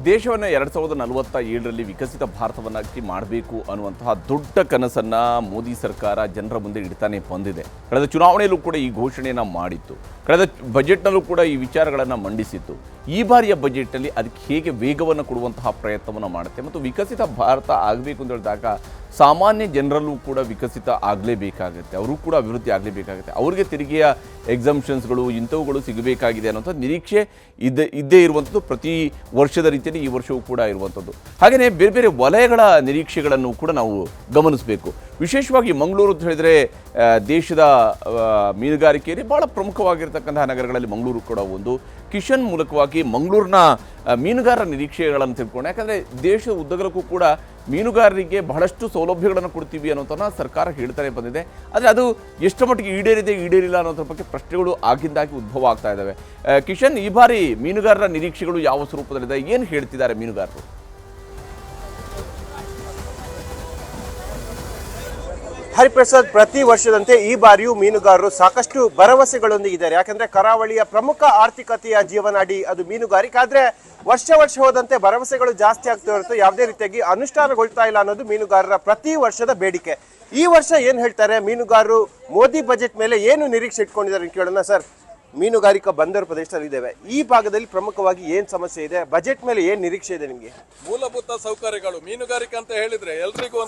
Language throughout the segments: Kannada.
ದೇಶವನ್ನು 2047ರಲ್ಲಿ ವಿಕಸಿತ ಭಾರತವನ್ನಾಗಿ ಮಾಡಬೇಕು ಅನ್ನುವಂತಹ ದೊಡ್ಡ ಕನಸನ್ನು ಮೋದಿ ಸರ್ಕಾರ ಜನರ ಮುಂದೆ ಇಡ್ತಾನೆ ಬಂದಿದೆ. ಕಳೆದ ಚುನಾವಣೆಯಲ್ಲೂ ಕೂಡ ಈ ಘೋಷಣೆಯನ್ನು ಮಾಡಿತ್ತು. ಕಳೆದ ಬಜೆಟ್ನಲ್ಲೂ ಕೂಡ ಈ ವಿಚಾರಗಳನ್ನು ಮಂಡಿಸಿತ್ತು. ಈ ಬಾರಿಯ ಬಜೆಟ್ನಲ್ಲಿ ಅದಕ್ಕೆ ಹೇಗೆ ವೇಗವನ್ನು ಕೊಡುವಂತಹ ಪ್ರಯತ್ನವನ್ನು ಮಾಡುತ್ತೆ ಮತ್ತು ವಿಕಸಿತ ಭಾರತ ಆಗಬೇಕು ಅಂತ ಹೇಳಿದಾಗ ಸಾಮಾನ್ಯ ಜನರಲ್ಲೂ ಕೂಡ ವಿಕಸಿತ ಆಗಲೇಬೇಕಾಗುತ್ತೆ, ಅವರು ಕೂಡ ಅಭಿವೃದ್ಧಿ ಆಗಲೇಬೇಕಾಗುತ್ತೆ. ಅವರಿಗೆ ತೆರಿಗೆಯ ಎಕ್ಸಂಪ್ಷನ್ಸ್ಗಳು ಇಂಥವುಗಳು ಸಿಗಬೇಕಾಗಿದೆ ಅನ್ನೋಂಥ ನಿರೀಕ್ಷೆ ಇದ್ದೇ ಇರುವಂಥದ್ದು, ಪ್ರತಿ ವರ್ಷದ ರೀತಿಯಲ್ಲಿ ಈ ವರ್ಷವೂ ಕೂಡ ಇರುವಂಥದ್ದು. ಹಾಗೆಯೇ ಬೇರೆ ಬೇರೆ ವಲಯಗಳ ನಿರೀಕ್ಷೆಗಳನ್ನು ಕೂಡ ನಾವು ಗಮನಿಸಬೇಕು. ವಿಶೇಷವಾಗಿ ಮಂಗಳೂರು ಅಂತ ಹೇಳಿದರೆ ದೇಶದ ಮೀನುಗಾರಿಕೆಯಲ್ಲಿ ಭಾಳ ಪ್ರಮುಖವಾಗಿರ್ತಕ್ಕಂತಹ ನಗರಗಳಲ್ಲಿ ಮಂಗಳೂರು ಕೂಡ ಒಂದು. ಕಿಶನ್ ಮೂಲಕವಾಗಿ ಮಂಗಳೂರಿನ ಮೀನುಗಾರರ ನಿರೀಕ್ಷೆಗಳನ್ನು ತಿಳ್ಕೊಂಡು, ಯಾಕಂದರೆ ದೇಶದ ಉದ್ದಗಲಕ್ಕೂ ಕೂಡ ಮೀನುಗಾರರಿಗೆ ಬಹಳಷ್ಟು ಸೌಲಭ್ಯಗಳನ್ನು ಕೊಡ್ತೀವಿ ಅನ್ನೋಂಥನ್ನ ಸರ್ಕಾರ ಹೇಳ್ತಾನೆ ಬಂದಿದೆ. ಆದರೆ ಅದು ಎಷ್ಟು ಮಟ್ಟಿಗೆ ಈಡೇರಿಲ್ಲ ಅನ್ನೋದ್ರ ಬಗ್ಗೆ ಪ್ರಶ್ನೆಗಳು ಆಗಿಂದಾಗಿ ಉದ್ಭವ ಆಗ್ತಾ ಇದ್ದಾವೆ. ಕಿಶನ್, ಈ ಬಾರಿ ಮೀನುಗಾರರ ನಿರೀಕ್ಷೆಗಳು ಯಾವ ಸ್ವರೂಪದಲ್ಲಿದೆ, ಏನು ಹೇಳ್ತಿದ್ದಾರೆ ಮೀನುಗಾರರು? ಹರಿಪ್ರಸಾದ್, ಪ್ರತಿ ವರ್ಷದಂತೆ ಈ ಬಾರಿಯೂ ಮೀನುಗಾರರು ಸಾಕಷ್ಟು ಭರವಸೆಗಳೊಂದಿಗಿದ್ದಾರೆ. ಯಾಕಂದ್ರೆ ಕರಾವಳಿಯ ಪ್ರಮುಖ ಆರ್ಥಿಕತೆಯ ಜೀವನಾಡಿ ಅದು ಮೀನುಗಾರಿಕೆ. ಆದ್ರೆ ವರ್ಷ ಹೋದಂತೆ ಭರವಸೆಗಳು ಜಾಸ್ತಿ ಆಗ್ತಾ ಇರುತ್ತೆ, ಯಾವುದೇ ರೀತಿಯಾಗಿ ಅನುಷ್ಠಾನಗೊಳ್ತಾ ಇಲ್ಲ ಅನ್ನೋದು ಮೀನುಗಾರರ ಪ್ರತಿ ವರ್ಷದ ಬೇಡಿಕೆ. ಈ ವರ್ಷ ಏನ್ ಹೇಳ್ತಾರೆ ಮೀನುಗಾರರು? ಮೋದಿ ಬಜೆಟ್ ಮೇಲೆ ಏನು ನಿರೀಕ್ಷೆ ಇಟ್ಕೊಂಡಿದ್ದಾರೆ ಕೇಳೋಣ. ಸರ್, ಮೀನುಗಾರಿಕಾ ಬಂದರು ಪ್ರದೇಶದಲ್ಲಿ ಇದ್ದೇವೆ. ಈ ಭಾಗದಲ್ಲಿ ಪ್ರಮುಖವಾಗಿ ಏನ್ ಸಮಸ್ಯೆ ಇದೆ? ಬಜೆಟ್ ಮೇಲೆ ಏನ್ ನಿರೀಕ್ಷೆ ಇದೆ ನಿಮಗೆ? ಮೂಲಭೂತ ಸೌಕರ್ಯಗಳು, ಮೀನುಗಾರಿಕೆ ಅಂತ ಹೇಳಿದ್ರೆ ಎಲ್ರಿಗೂ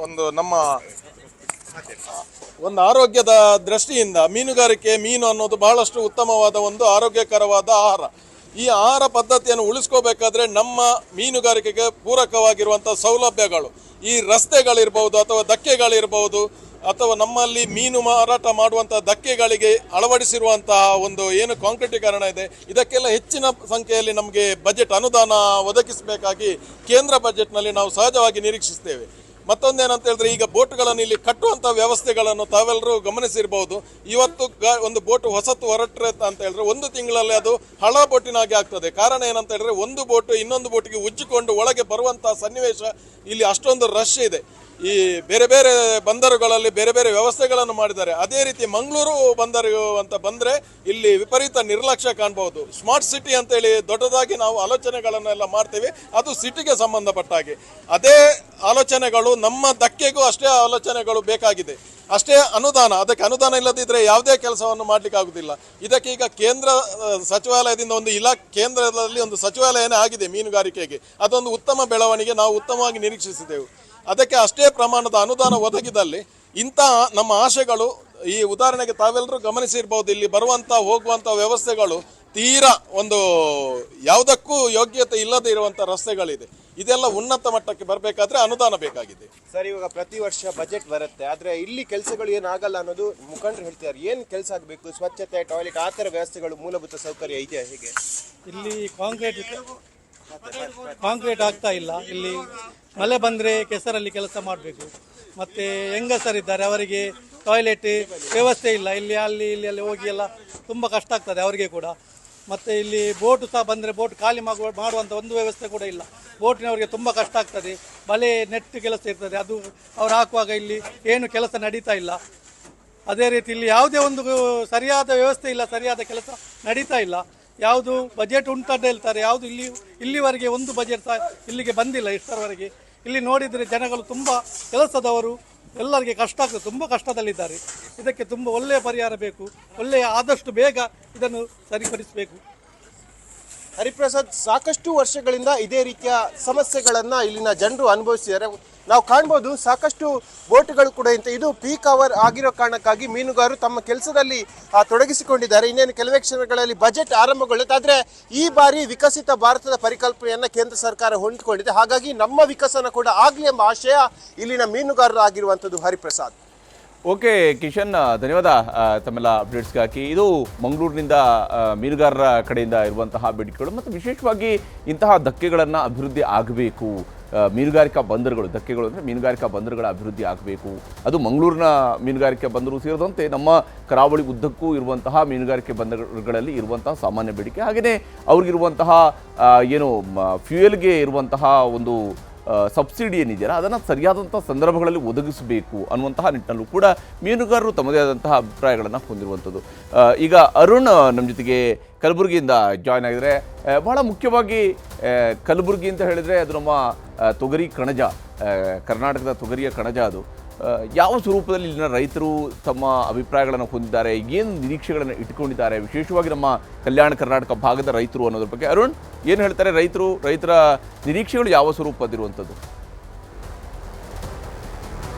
ಒಂದು ನಮ್ಮ ಒಂದು ಆರೋಗ್ಯದ ದೃಷ್ಟಿಯಿಂದ ಮೀನು ಅನ್ನೋದು ಬಹಳಷ್ಟು ಉತ್ತಮವಾದ ಒಂದು ಆರೋಗ್ಯಕರವಾದ ಆಹಾರ. ಈ ಆಹಾರ ಪದ್ಧತಿಯನ್ನು ಉಳಿಸ್ಕೋಬೇಕಾದ್ರೆ ನಮ್ಮ ಮೀನುಗಾರಿಕೆಗೆ ಪೂರಕವಾಗಿರುವಂಥ ಸೌಲಭ್ಯಗಳು, ಈ ರಸ್ತೆಗಳಿರ್ಬೋದು ಅಥವಾ ಧಕ್ಕೆಗಳಿರ್ಬೋದು, ಅಥವಾ ನಮ್ಮಲ್ಲಿ ಮೀನು ಮಾರಾಟ ಮಾಡುವಂತಹ ಧಕ್ಕೆಗಳಿಗೆ ಅಳವಡಿಸಿರುವಂತಹ ಒಂದು ಏನು ಕಾಂಕ್ರೀಟೀಕರಣ ಇದೆ, ಇದಕ್ಕೆಲ್ಲ ಹೆಚ್ಚಿನ ಸಂಖ್ಯೆಯಲ್ಲಿ ನಮಗೆ ಬಜೆಟ್ ಅನುದಾನ ಒದಗಿಸಬೇಕಾಗಿ ಕೇಂದ್ರ ಬಜೆಟ್ನಲ್ಲಿ ನಾವು ಸಹಜವಾಗಿ ನಿರೀಕ್ಷಿಸ್ತೇವೆ. ಮತ್ತೊಂದೇನಂತ ಹೇಳಿದ್ರೆ, ಈಗ ಬೋಟ್ಗಳನ್ನು ಇಲ್ಲಿ ಕಟ್ಟುವಂಥ ವ್ಯವಸ್ಥೆಗಳನ್ನು ತಾವೆಲ್ಲರೂ ಗಮನಿಸಿರ್ಬೋದು. ಇವತ್ತು ಒಂದು ಬೋಟ್ ಹೊಸತು ಹೊರಟ್ರೆ ಅಂತ ಹೇಳಿದ್ರೆ 1 ತಿಂಗಳಲ್ಲಿ ಅದು ಹಳ ಬೋಟಿನಾಗಿ ಆಗ್ತದೆ. ಕಾರಣ ಏನಂತ ಹೇಳಿದ್ರೆ, ಒಂದು ಬೋಟ್ ಇನ್ನೊಂದು ಬೋಟಿಗೆ ಉಜ್ಜಿಕೊಂಡು ಒಳಗೆ ಬರುವಂತಹ ಸನ್ನಿವೇಶ ಇಲ್ಲಿ ಅಷ್ಟೊಂದು ರಶ್ ಇದೆ. ಈ ಬೇರೆ ಬೇರೆ ಬಂದರುಗಳಲ್ಲಿ ಬೇರೆ ಬೇರೆ ವ್ಯವಸ್ಥೆಗಳನ್ನು ಮಾಡಿದ್ದಾರೆ. ಅದೇ ರೀತಿ ಮಂಗಳೂರು ಬಂದರು ಅಂತ ಬಂದರೆ ಇಲ್ಲಿ ವಿಪರೀತ ನಿರ್ಲಕ್ಷ್ಯ ಕಾಣಬಹುದು. ಸ್ಮಾರ್ಟ್ ಸಿಟಿ ಅಂತೇಳಿ ದೊಡ್ಡದಾಗಿ ನಾವು ಆಲೋಚನೆಗಳನ್ನೆಲ್ಲ ಮಾಡ್ತೇವೆ, ಅದು ಸಿಟಿಗೆ ಸಂಬಂಧಪಟ್ಟ ಹಾಗೆ. ಅದೇ ಆಲೋಚನೆಗಳು ನಮ್ಮ ಧಕ್ಕೆಗೂ ಅಷ್ಟೇ ಆಲೋಚನೆಗಳು ಬೇಕಾಗಿದೆ, ಅಷ್ಟೇ ಅನುದಾನ. ಅದಕ್ಕೆ ಅನುದಾನ ಇಲ್ಲದಿದ್ದರೆ ಯಾವುದೇ ಕೆಲಸವನ್ನು ಮಾಡಲಿಕ್ಕೆ ಆಗುದಿಲ್ಲ. ಇದಕ್ಕೆ ಈಗ ಕೇಂದ್ರ ಸಚಿವಾಲಯದಿಂದ ಕೇಂದ್ರದಲ್ಲಿ ಒಂದು ಸಚಿವಾಲಯನೇ ಆಗಿದೆ ಮೀನುಗಾರಿಕೆಗೆ. ಅದೊಂದು ಉತ್ತಮ ಬೆಳವಣಿಗೆ, ನಾವು ಉತ್ತಮವಾಗಿ ನಿರೀಕ್ಷಿಸಿದೆವು. ಅದಕ್ಕೆ ಅಷ್ಟೇ ಪ್ರಮಾಣದ ಅನುದಾನ ಒದಗಿದಲ್ಲಿ ಇಂತಹ ನಮ್ಮ ಆಶೆಗಳು, ಈ ಉದಾಹರಣೆಗೆ ತಾವೆಲ್ಲರೂ ಗಮನಿಸಿರ್ಬೋದು, ಇಲ್ಲಿ ಬರುವಂಥ ಹೋಗುವಂಥ ವ್ಯವಸ್ಥೆಗಳು ತೀರಾ ಒಂದು ಯಾವುದಕ್ಕೂ ಯೋಗ್ಯತೆ ಇಲ್ಲದೆ ಇರುವಂಥ ರಸ್ತೆಗಳಿದೆ. ಇದೆಲ್ಲ ಉನ್ನತ ಮಟ್ಟಕ್ಕೆ ಬರಬೇಕಾದ್ರೆ ಅನುದಾನ ಬೇಕಾಗಿದೆ. ಸರ್, ಇವಾಗ ಪ್ರತಿ ವರ್ಷ ಬಜೆಟ್ ಬರುತ್ತೆ, ಆದರೆ ಇಲ್ಲಿ ಕೆಲಸಗಳು ಏನಾಗಲ್ಲ ಅನ್ನೋದು ಮುಖಂಡರು ಹೇಳ್ತಾರೆ. ಏನು ಕೆಲಸ ಆಗಬೇಕು? ಸ್ವಚ್ಛತೆ, ಟಾಯ್ಲೆಟ್, ಆ ಥರ ವ್ಯವಸ್ಥೆಗಳು, ಮೂಲಭೂತ ಸೌಕರ್ಯ ಇದೆಯಾ? ಹೇಗೆ ಇಲ್ಲಿ ಕಾಂಕ್ರೀಟ್ ಆಗ್ತಾ ಇಲ್ಲ. ಇಲ್ಲಿ ಮಳೆ ಬಂದರೆ ಕೆಸರಲ್ಲಿ ಕೆಲಸ ಮಾಡಬೇಕು. ಮತ್ತು ಹೆಂಗಸರಿದ್ದಾರೆ, ಅವರಿಗೆ ಟಾಯ್ಲೆಟ್ ವ್ಯವಸ್ಥೆ ಇಲ್ಲ. ಇಲ್ಲಿ ಹೋಗಿ ಎಲ್ಲ ತುಂಬ ಕಷ್ಟ ಆಗ್ತದೆ ಅವರಿಗೆ ಕೂಡ. ಮತ್ತು ಇಲ್ಲಿ ಬೋಟು ಸಹ ಬಂದರೆ ಬೋಟ್ ಖಾಲಿ ಮಾಡುವಂಥ ಒಂದು ವ್ಯವಸ್ಥೆ ಕೂಡ ಇಲ್ಲ. ಬೋಟಿನವರಿಗೆ ತುಂಬ ಕಷ್ಟ ಆಗ್ತದೆ. ಬಲೆ ನೆಟ್ ಕೆಲಸ ಇರ್ತದೆ, ಅದು ಅವ್ರು ಹಾಕುವಾಗ ಇಲ್ಲಿ ಏನು ಕೆಲಸ ನಡೀತಾ ಇಲ್ಲ. ಅದೇ ರೀತಿ ಇಲ್ಲಿ ಯಾವುದೇ ಒಂದು ಸರಿಯಾದ ವ್ಯವಸ್ಥೆ ಇಲ್ಲ, ಸರಿಯಾದ ಕೆಲಸ ನಡೀತಾ ಇಲ್ಲ. ಯಾವುದು ಬಜೆಟ್ ಉಂಟಂತ ಹೇಳ್ತಾರೆ, ಯಾವುದು ಇಲ್ಲಿವರೆಗೆ ಒಂದು ಬಜೆಟ್ ಸಹ ಇಲ್ಲಿಗೆ ಬಂದಿಲ್ಲ ಇಷ್ಟರವರೆಗೆ. ಇಲ್ಲಿ ನೋಡಿದರೆ ಜನಗಳು ತುಂಬ ಕೆಲಸದವರು, ಎಲ್ಲರಿಗೆ ಕಷ್ಟ ಆಗ್ತದೆ, ತುಂಬ ಕಷ್ಟದಲ್ಲಿದ್ದಾರೆ. ಇದಕ್ಕೆ ತುಂಬ ಒಳ್ಳೆಯ ಪರಿಹಾರ ಬೇಕು, ಆದಷ್ಟು ಬೇಗ ಇದನ್ನು ಸರಿಪಡಿಸಬೇಕು. ಹರಿಪ್ರಸಾದ್, ಸಾಕಷ್ಟು ವರ್ಷಗಳಿಂದ ಇದೇ ರೀತಿಯ ಸಮಸ್ಯೆಗಳನ್ನು ಇಲ್ಲಿನ ಜನರು ಅನುಭವಿಸಿದ್ದಾರೆ. ನಾವು ಕಾಣ್ಬೋದು ಸಾಕಷ್ಟು ಬೋಟ್ಗಳು ಕೂಡ ಇದು ಪೀಕ್ ಅವರ್ ಆಗಿರೋ ಕಾರಣಕ್ಕಾಗಿ ಮೀನುಗಾರರು ತಮ್ಮ ಕೆಲಸದಲ್ಲಿ ತೊಡಗಿಸಿಕೊಂಡಿದ್ದಾರೆ. ಇನ್ನೇನು ಕೆಲವೇ ಕ್ಷಣಗಳಲ್ಲಿ ಬಜೆಟ್ ಆರಂಭಗೊಳ್ಳುತ್ತೆ. ಆದರೆ ಈ ಬಾರಿ ವಿಕಸಿತ ಭಾರತದ ಪರಿಕಲ್ಪನೆಯನ್ನು ಕೇಂದ್ರ ಸರ್ಕಾರ ಹೊಂದಿಕೊಂಡಿದೆ. ಹಾಗಾಗಿ ನಮ್ಮ ವಿಕಸನ ಕೂಡ ಆಗಲಿ ಎಂಬ ಆಶಯ ಇಲ್ಲಿನ ಮೀನುಗಾರರು ಆಗಿರುವಂಥದ್ದು. ಹರಿಪ್ರಸಾದ್. ಓಕೆ ಕಿಶನ್, ಧನ್ಯವಾದ ತಮ್ಮೆಲ್ಲ ಅಪ್ಡೇಟ್ಸ್ಗಾಗಿ. ಇದು ಮಂಗಳೂರಿನಿಂದ ಮೀನುಗಾರರ ಕಡೆಯಿಂದ ಇರುವಂತಹ ಬೇಡಿಕೆಗಳು ಮತ್ತು ವಿಶೇಷವಾಗಿ ಇಂತಹ ಧಕ್ಕೆಗಳನ್ನು ಅಭಿವೃದ್ಧಿ ಆಗಬೇಕು. ಮೀನುಗಾರಿಕಾ ಬಂದರುಗಳು, ಧಕ್ಕೆಗಳು ಅಂದರೆ ಮೀನುಗಾರಿಕಾ ಬಂದರುಗಳ ಅಭಿವೃದ್ಧಿ ಆಗಬೇಕು. ಅದು ಮಂಗಳೂರಿನ ಮೀನುಗಾರಿಕೆ ಬಂದರು ಸೇರಿದಂತೆ ನಮ್ಮ ಕರಾವಳಿ ಉದ್ದಕ್ಕೂ ಇರುವಂತಹ ಮೀನುಗಾರಿಕೆ ಬಂದರುಗಳಲ್ಲಿ ಇರುವಂತಹ ಸಾಮಾನ್ಯ ಬೇಡಿಕೆ. ಹಾಗೆಯೇ ಅವ್ರಿಗಿರುವಂತಹ ಏನು ಫ್ಯೂಯಲ್ಗೆ ಇರುವಂತಹ ಒಂದು ಸಬ್ಸಿಡಿ ಏನಿದೆಯಲ್ಲ ಅದನ್ನು ಸರಿಯಾದಂಥ ಸಂದರ್ಭಗಳಲ್ಲಿ ಒದಗಿಸಬೇಕು ಅನ್ನುವಂತಹ ನಿಟ್ಟಿನಲ್ಲೂ ಕೂಡ ಮೀನುಗಾರರು ತಮ್ಮದೇ ಆದಂತಹ ಅಭಿಪ್ರಾಯಗಳನ್ನು ಹೊಂದಿರುವಂಥದ್ದು. ಈಗ ಅರುಣ್ ನಮ್ಮ ಜೊತೆಗೆ ಕಲಬುರಗಿಯಿಂದ ಜಾಯ್ನ್ ಆಗಿದ್ದಾರೆ. ಬಹಳ ಮುಖ್ಯವಾಗಿ ಕಲಬುರಗಿ ಅಂತ ಹೇಳಿದರೆ ಅದು ನಮ್ಮ ತೊಗರಿ ಕಣಜ, ಕರ್ನಾಟಕದ ತೊಗರಿಯ ಕಣಜ. ಅದು ಯಾವ ಸ್ವರೂಪದಲ್ಲಿ ಇಲ್ಲಿನ ರೈತರು ತಮ್ಮ ಅಭಿಪ್ರಾಯಗಳನ್ನು ಹೊಂದಿದ್ದಾರೆ, ಏನು ನಿರೀಕ್ಷೆಗಳನ್ನು ಇಟ್ಕೊಂಡಿದ್ದಾರೆ, ವಿಶೇಷವಾಗಿ ನಮ್ಮ ಕಲ್ಯಾಣ ಕರ್ನಾಟಕ ಭಾಗದ ರೈತರು ಅನ್ನೋದ್ರ ಬಗ್ಗೆ ಅರುಣ್ ಏನು ಹೇಳ್ತಾರೆ? ರೈತರ ನಿರೀಕ್ಷೆಗಳು ಯಾವ ಸ್ವರೂಪದಿರುವಂಥದ್ದು?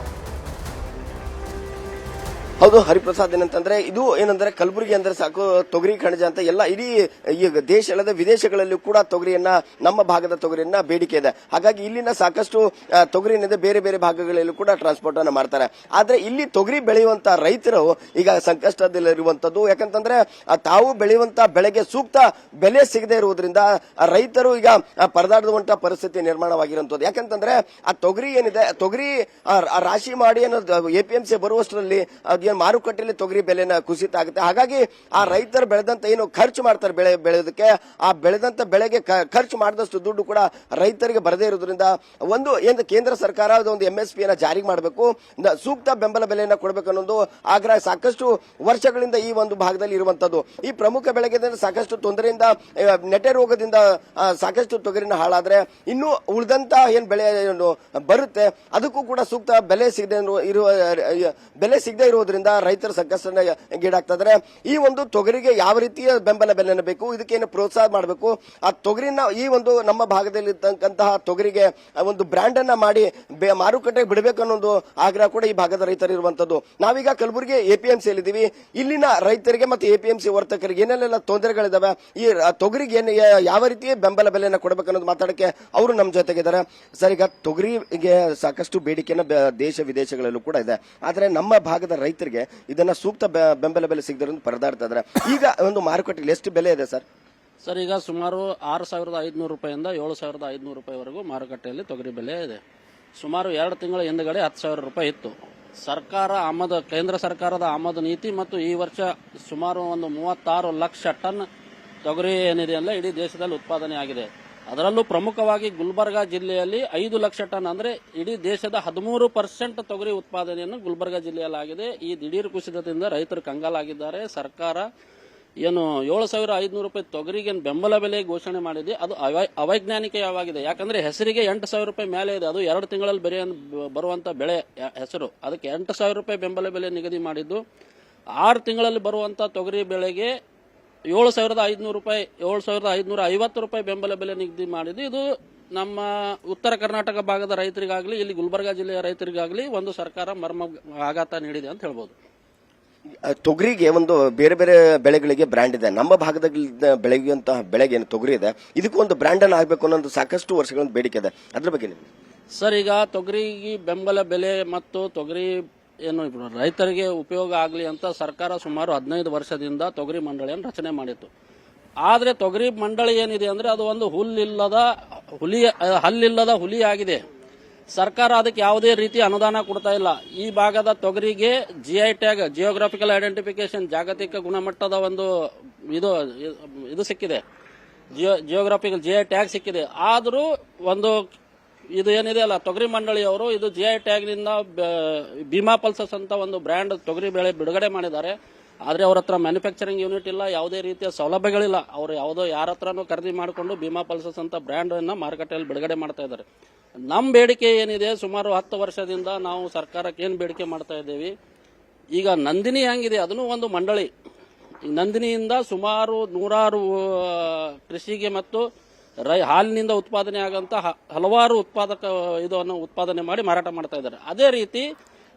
ಹೌದು ಹರಿಪ್ರಸಾದ್, ಏನಂತಂದ್ರೆ ಇದು ಏನಂದ್ರೆ ಕಲಬುರಗಿ ಅಂದ್ರೆ ಸಾಕು ತೊಗರಿ ಕಣಜ ಅಂತ ಎಲ್ಲ ಇಡೀ ಈಗ ದೇಶ ಅಲ್ಲದೆ ವಿದೇಶಗಳಲ್ಲೂ ಕೂಡ ತೊಗರಿಯನ್ನ, ನಮ್ಮ ಭಾಗದ ತೊಗರಿಯನ್ನ ಬೇಡಿಕೆ ಇದೆ. ಹಾಗಾಗಿ ಇಲ್ಲಿನ ಸಾಕಷ್ಟು ತೊಗರಿನಿಂದ ಬೇರೆ ಬೇರೆ ಭಾಗಗಳಲ್ಲೂ ಕೂಡ ಟ್ರಾನ್ಸ್ಪೋರ್ಟ್ ಅನ್ನ ಮಾಡ್ತಾರೆ. ಆದ್ರೆ ಇಲ್ಲಿ ತೊಗರಿ ಬೆಳೆಯುವಂತ ರೈತರು ಈಗ ಸಂಕಷ್ಟದಲ್ಲಿರುವಂತದ್ದು. ಯಾಕಂತಂದ್ರೆ ತಾವು ಬೆಳೆಯುವಂತ ಬೆಳೆಗೆ ಸೂಕ್ತ ಬೆಲೆ ಸಿಗದೆ ಇರುವುದರಿಂದ ರೈತರು ಈಗ ಪರದಾಡುವಂತ ಪರಿಸ್ಥಿತಿ ನಿರ್ಮಾಣವಾಗಿರುವಂತದ್ದು. ಯಾಕಂತಂದ್ರೆ ಆ ತೊಗರಿ ಏನಿದೆ, ತೊಗರಿ ರಾಶಿ ಮಾಡಿ ಎಪಿಎಂಸಿ ಬರುವಷ್ಟರಲ್ಲಿ ಮಾರುಕಟ್ಟೆಯಲ್ಲಿ ತೊಗರಿ ಬೆಲೆನ ಕುಸಿತ ಆಗುತ್ತೆ. ಹಾಗಾಗಿ ಆ ರೈತರು ಬೆಳೆದಂತ ಏನು ಖರ್ಚು ಮಾಡ್ತಾರೆ ಬೆಳೆಯೋದಕ್ಕೆ, ಆ ಬೆಳೆದಂತ ಬೆಳೆಗೆ ಖರ್ಚು ಮಾಡಿದಷ್ಟು ದುಡ್ಡು ಕೂಡ ರೈತರಿಗೆ ಬರದೇ ಇರೋದ್ರಿಂದ ಒಂದು ಏನು ಕೇಂದ್ರ ಸರ್ಕಾರ ಒಂದು MSP ನ ಜಾರಿಗೆ ಮಾಡಬೇಕು, ಸೂಕ್ತ ಬೆಂಬಲ ಬೆಲೆಯನ್ನ ಕೊಡಬೇಕು ಅನ್ನೋದು ಆಗ್ರಹ ಸಾಕಷ್ಟು ವರ್ಷಗಳಿಂದ ಈ ಒಂದು ಭಾಗದಲ್ಲಿ ಇರುವಂತದ್ದು. ಈ ಪ್ರಮುಖ ಬೆಳೆಗೆ ಸಾಕಷ್ಟು ತೊಂದರೆಯಿಂದ, ನೆಟೆ ರೋಗದಿಂದ ಸಾಕಷ್ಟು ತೊಗರಿನ ಹಾಳಾದ್ರೆ ಇನ್ನು ಉಳಿದಂತ ಏನ್ ಬೆಳೆ ಬರುತ್ತೆ ಅದಕ್ಕೂ ಕೂಡ ಸೂಕ್ತ ಬೆಲೆ ಸಿಗದೆ ಇರುವುದರಿಂದ ರೈತರ ಸಂಕಷ್ಟಗೀಡಾಗ್ತಾ ಇದ್ದಾರೆ. ಈ ಒಂದು ತೊಗರಿಗೆ ಯಾವ ರೀತಿಯ ಬೆಂಬಲ ಬೆಲೆಯನ್ನು ಬೇಕು, ಇದಕ್ಕೇನು ಪ್ರೋತ್ಸಾಹ ಮಾಡಬೇಕು, ಆ ತೊಗರಿನ ಈ ಒಂದು ನಮ್ಮ ಭಾಗದಲ್ಲಿ ಇರ್ತಕ್ಕಂತಹ ತೊಗರಿಗೆ ಒಂದು ಬ್ರ್ಯಾಂಡ್ ಅನ್ನ ಮಾಡಿ ಮಾರುಕಟ್ಟೆಗೆ ಬಿಡಬೇಕು ಅನ್ನೋದು ಆಗ್ರಹ ಕೂಡ ಈ ಭಾಗದ ರೈತರು ಇರುವಂತದ್ದು. ನಾವೀಗ ಕಲಬುರಗಿ APMC ಇದ್ದೀವಿ. ಇಲ್ಲಿನ ರೈತರಿಗೆ ಮತ್ತು APMC ವರ್ತಕರಿಗೆ ಏನೆಲ್ಲ ತೊಂದರೆಗಳಿದಾವೆ, ಈ ತೊಗರಿಗೆ ಯಾವ ರೀತಿಯ ಬೆಂಬಲ ಬೆಲೆಯನ್ನು ಕೊಡಬೇಕು ಅನ್ನೋದು ಮಾತಾಡಕ್ಕೆ ಅವರು ನಮ್ಮ ಜೊತೆಗಿದ್ದಾರೆ. ಸರ್, ಈಗ ತೊಗರಿಗೆ ಸಾಕಷ್ಟು ಬೇಡಿಕೆನ ದೇಶ ವಿದೇಶಗಳಲ್ಲೂ ಕೂಡ ಇದೆ. ಆದ್ರೆ ನಮ್ಮ ಭಾಗದ ರೈತರಿಗೆ ಇದನ್ನ ಸೂಕ್ತ ಬೆಂಬಲ ಬೆಲೆ ಸಿಗದಿರೋದು ಪರದಾಡ್ತಾ ಇದ್ದಾರೆ. ಈಗ ಒಂದು ಮಾರುಕಟ್ಟೆಯಲ್ಲಿ ಎಷ್ಟು ಬೆಲೆ ಇದೆ ಸರ್? ಸರ್, ಈಗ ಸುಮಾರು 6,500 ರೂಪಾಯಿಂದ 7,500 ರೂಪಾಯಿವರೆಗೂ ಮಾರುಕಟ್ಟೆಯಲ್ಲಿ ತೊಗರಿ ಬೆಲೆ ಇದೆ. ಸುಮಾರು 2 ತಿಂಗಳ ಹಿಂದಗಡೆ 10,000 ರೂಪಾಯಿ ಇತ್ತು. ಕೇಂದ್ರ ಸರ್ಕಾರದ ಆಮದು ನೀತಿ ಮತ್ತು ಈ ವರ್ಷ ಸುಮಾರು ಒಂದು 36 ಲಕ್ಷ ಟನ್ ತೊಗರಿ ಏನಿದೆ ಅಲ್ಲ ಇಡೀ ದೇಶದಲ್ಲಿ ಉತ್ಪಾದನೆ ಆಗಿದೆ. ಅದರಲ್ಲೂ ಪ್ರಮುಖವಾಗಿ ಗುಲ್ಬರ್ಗಾ ಜಿಲ್ಲೆಯಲ್ಲಿ 5 ಲಕ್ಷ ಟನ್, ಅಂದ್ರೆ ಇಡೀ ದೇಶದ 13% ತೊಗರಿ ಉತ್ಪಾದನೆಯನ್ನು ಗುಲ್ಬರ್ಗಾ ಜಿಲ್ಲೆಯಲ್ಲಿ ಆಗಿದೆ. ಈ ದಿಢೀರ್ ಕುಸಿತದಿಂದ ರೈತರು ಕಂಗಾಲಾಗಿದ್ದಾರೆ. ಸರ್ಕಾರ ಏನು 7,500 ರೂಪಾಯಿ ತೊಗರಿಗೆ ಬೆಂಬಲ ಬೆಲೆ ಘೋಷಣೆ ಮಾಡಿದೆ, ಅದು ಅವೈಜ್ಞಾನಿಕವಾಗಿದೆ. ಯಾಕಂದ್ರೆ ಹೆಸರಿಗೆ 8,000 ರೂಪಾಯಿ ಮೇಲೆ ಇದೆ. ಅದು 2 ತಿಂಗಳಲ್ಲಿ ಬರುವಂತ ಬೆಳೆ ಹೆಸರು, ಅದಕ್ಕೆ 8,000 ರೂಪಾಯಿ ಬೆಂಬಲ ಬೆಲೆ ನಿಗದಿ ಮಾಡಿದ್ದು. 6 ತಿಂಗಳಲ್ಲಿ ಬರುವಂತ ತೊಗರಿ ಬೆಳೆಗೆ 7,500 ರೂಪಾಯಿ, 7,550 ರೂಪಾಯಿ ಬೆಂಬಲ ಬೆಲೆ ನಿಗದಿ ಮಾಡಿದ್ದು. ಇದು ನಮ್ಮ ಉತ್ತರ ಕರ್ನಾಟಕ ಭಾಗದ ರೈತರಿಗಾಗಲಿ, ಇಲ್ಲಿ ಗುಲ್ಬರ್ಗಾ ಜಿಲ್ಲೆಯ ರೈತರಿಗಾಗಲಿ ಒಂದು ಸರ್ಕಾರ ಮರ್ಮ ಆಘಾತ ನೀಡಿದೆ ಅಂತ ಹೇಳ್ಬೋದು. ತೊಗರಿಗೆ ಒಂದು ಬೇರೆ ಬೇರೆ ಬೆಳೆಗಳಿಗೆ ಬ್ರ್ಯಾಂಡ್ ಇದೆ. ನಮ್ಮ ಭಾಗದಲ್ಲಿ ಬೆಳೆಯುವಂತಹ ಬೆಳೆಗೆ ಏನು ತೊಗರಿ ಇದೆ, ಇದಕ್ಕೂ ಒಂದು ಬ್ರ್ಯಾಂಡ್ ಅನ್ನು ಆಗಬೇಕು ಅನ್ನೋದು ಸಾಕಷ್ಟು ವರ್ಷಗಳಿಂದ ಬೇಡಿಕೆ ಇದೆ. ಅದ್ರ ಬಗ್ಗೆ ಸರ್, ಈಗ ತೊಗರಿಗೆ ಬೆಂಬಲ ಬೆಲೆ ಮತ್ತು ತೊಗರಿ ಏನು ರೈತರಿಗೆ ಉಪಯೋಗ ಆಗಲಿ ಅಂತ ಸರ್ಕಾರ ಸುಮಾರು 15 ವರ್ಷದಿಂದ ತೊಗರಿ ಮಂಡಳಿಯನ್ನು ರಚನೆ ಮಾಡಿತ್ತು. ಆದರೆ ತೊಗರಿ ಮಂಡಳಿ ಏನಿದೆ ಅಂದ್ರೆ ಅದು ಒಂದು ಹಲ್ಲಿಲ್ಲದ ಹುಲಿ ಆಗಿದೆ. ಸರ್ಕಾರ ಅದಕ್ಕೆ ಯಾವುದೇ ರೀತಿ ಅನುದಾನ ಕೊಡ್ತಾ ಇಲ್ಲ. ಈ ಭಾಗದ ತೊಗರಿಗೆ GI ಟ್ಯಾಗ್, ಜಿಯೋಗ್ರಾಫಿಕಲ್ ಐಡೆಂಟಿಫಿಕೇಶನ್, ಜಾಗತಿಕ ಗುಣಮಟ್ಟದ ಒಂದು ಇದು ಸಿಕ್ಕಿದೆ, ಜಿಯೋಗ್ರಾಫಿಕಲ್ GI ಟ್ಯಾಗ್ ಸಿಕ್ಕಿದೆ. ಆದರೂ ಒಂದು ಇದು ಏನಿದೆ ಅಲ್ಲ ತೊಗರಿ ಮಂಡಳಿಯವರು ಇದು GI ಟ್ಯಾಗ್ನಿಂದ ಭೀಮಾ ಪಲ್ಸಸ್ ಅಂತ ಒಂದು ಬ್ರ್ಯಾಂಡ್ ತೊಗರಿ ಬೆಳೆ ಬಿಡುಗಡೆ ಮಾಡಿದ್ದಾರೆ. ಆದರೆ ಅವ್ರ ಹತ್ರ ಮ್ಯಾನುಫ್ಯಾಕ್ಚರಿಂಗ್ ಯೂನಿಟ್ ಇಲ್ಲ, ಯಾವುದೇ ರೀತಿಯ ಸೌಲಭ್ಯಗಳಿಲ್ಲ. ಅವರು ಯಾರ ಹತ್ರನೂ ಖರೀದಿ ಮಾಡಿಕೊಂಡು ಭೀಮಾ ಪಲ್ಸಸ್ ಅಂತ ಬ್ರ್ಯಾಂಡ್ ಅನ್ನ ಮಾರುಕಟ್ಟೆಯಲ್ಲಿ ಬಿಡುಗಡೆ ಮಾಡ್ತಾ ಇದ್ದಾರೆ. ನಮ್ಮ ಬೇಡಿಕೆ ಏನಿದೆ, ಸುಮಾರು 10 ವರ್ಷದಿಂದ ನಾವು ಸರ್ಕಾರಕ್ಕೆ ಏನು ಬೇಡಿಕೆ ಮಾಡ್ತಾ ಇದ್ದೇವೆ, ಈಗ ನಂದಿನಿ ಹೆಂಗಿದೆ ಅದನ್ನು ಒಂದು ಮಂಡಳಿ. ಈ ನಂದಿನಿಯಿಂದ ಸುಮಾರು 100 ಕೃಷಿಗೆ ಮತ್ತು ಹಾಲಿನಿಂದ ಉತ್ಪಾದನೆ ಆಗಂತ ಹಲವಾರು ಇದನ್ನು ಉತ್ಪಾದನೆ ಮಾಡಿ ಮಾರಾಟ ಮಾಡ್ತಾ ಇದ್ದಾರೆ. ಅದೇ ರೀತಿ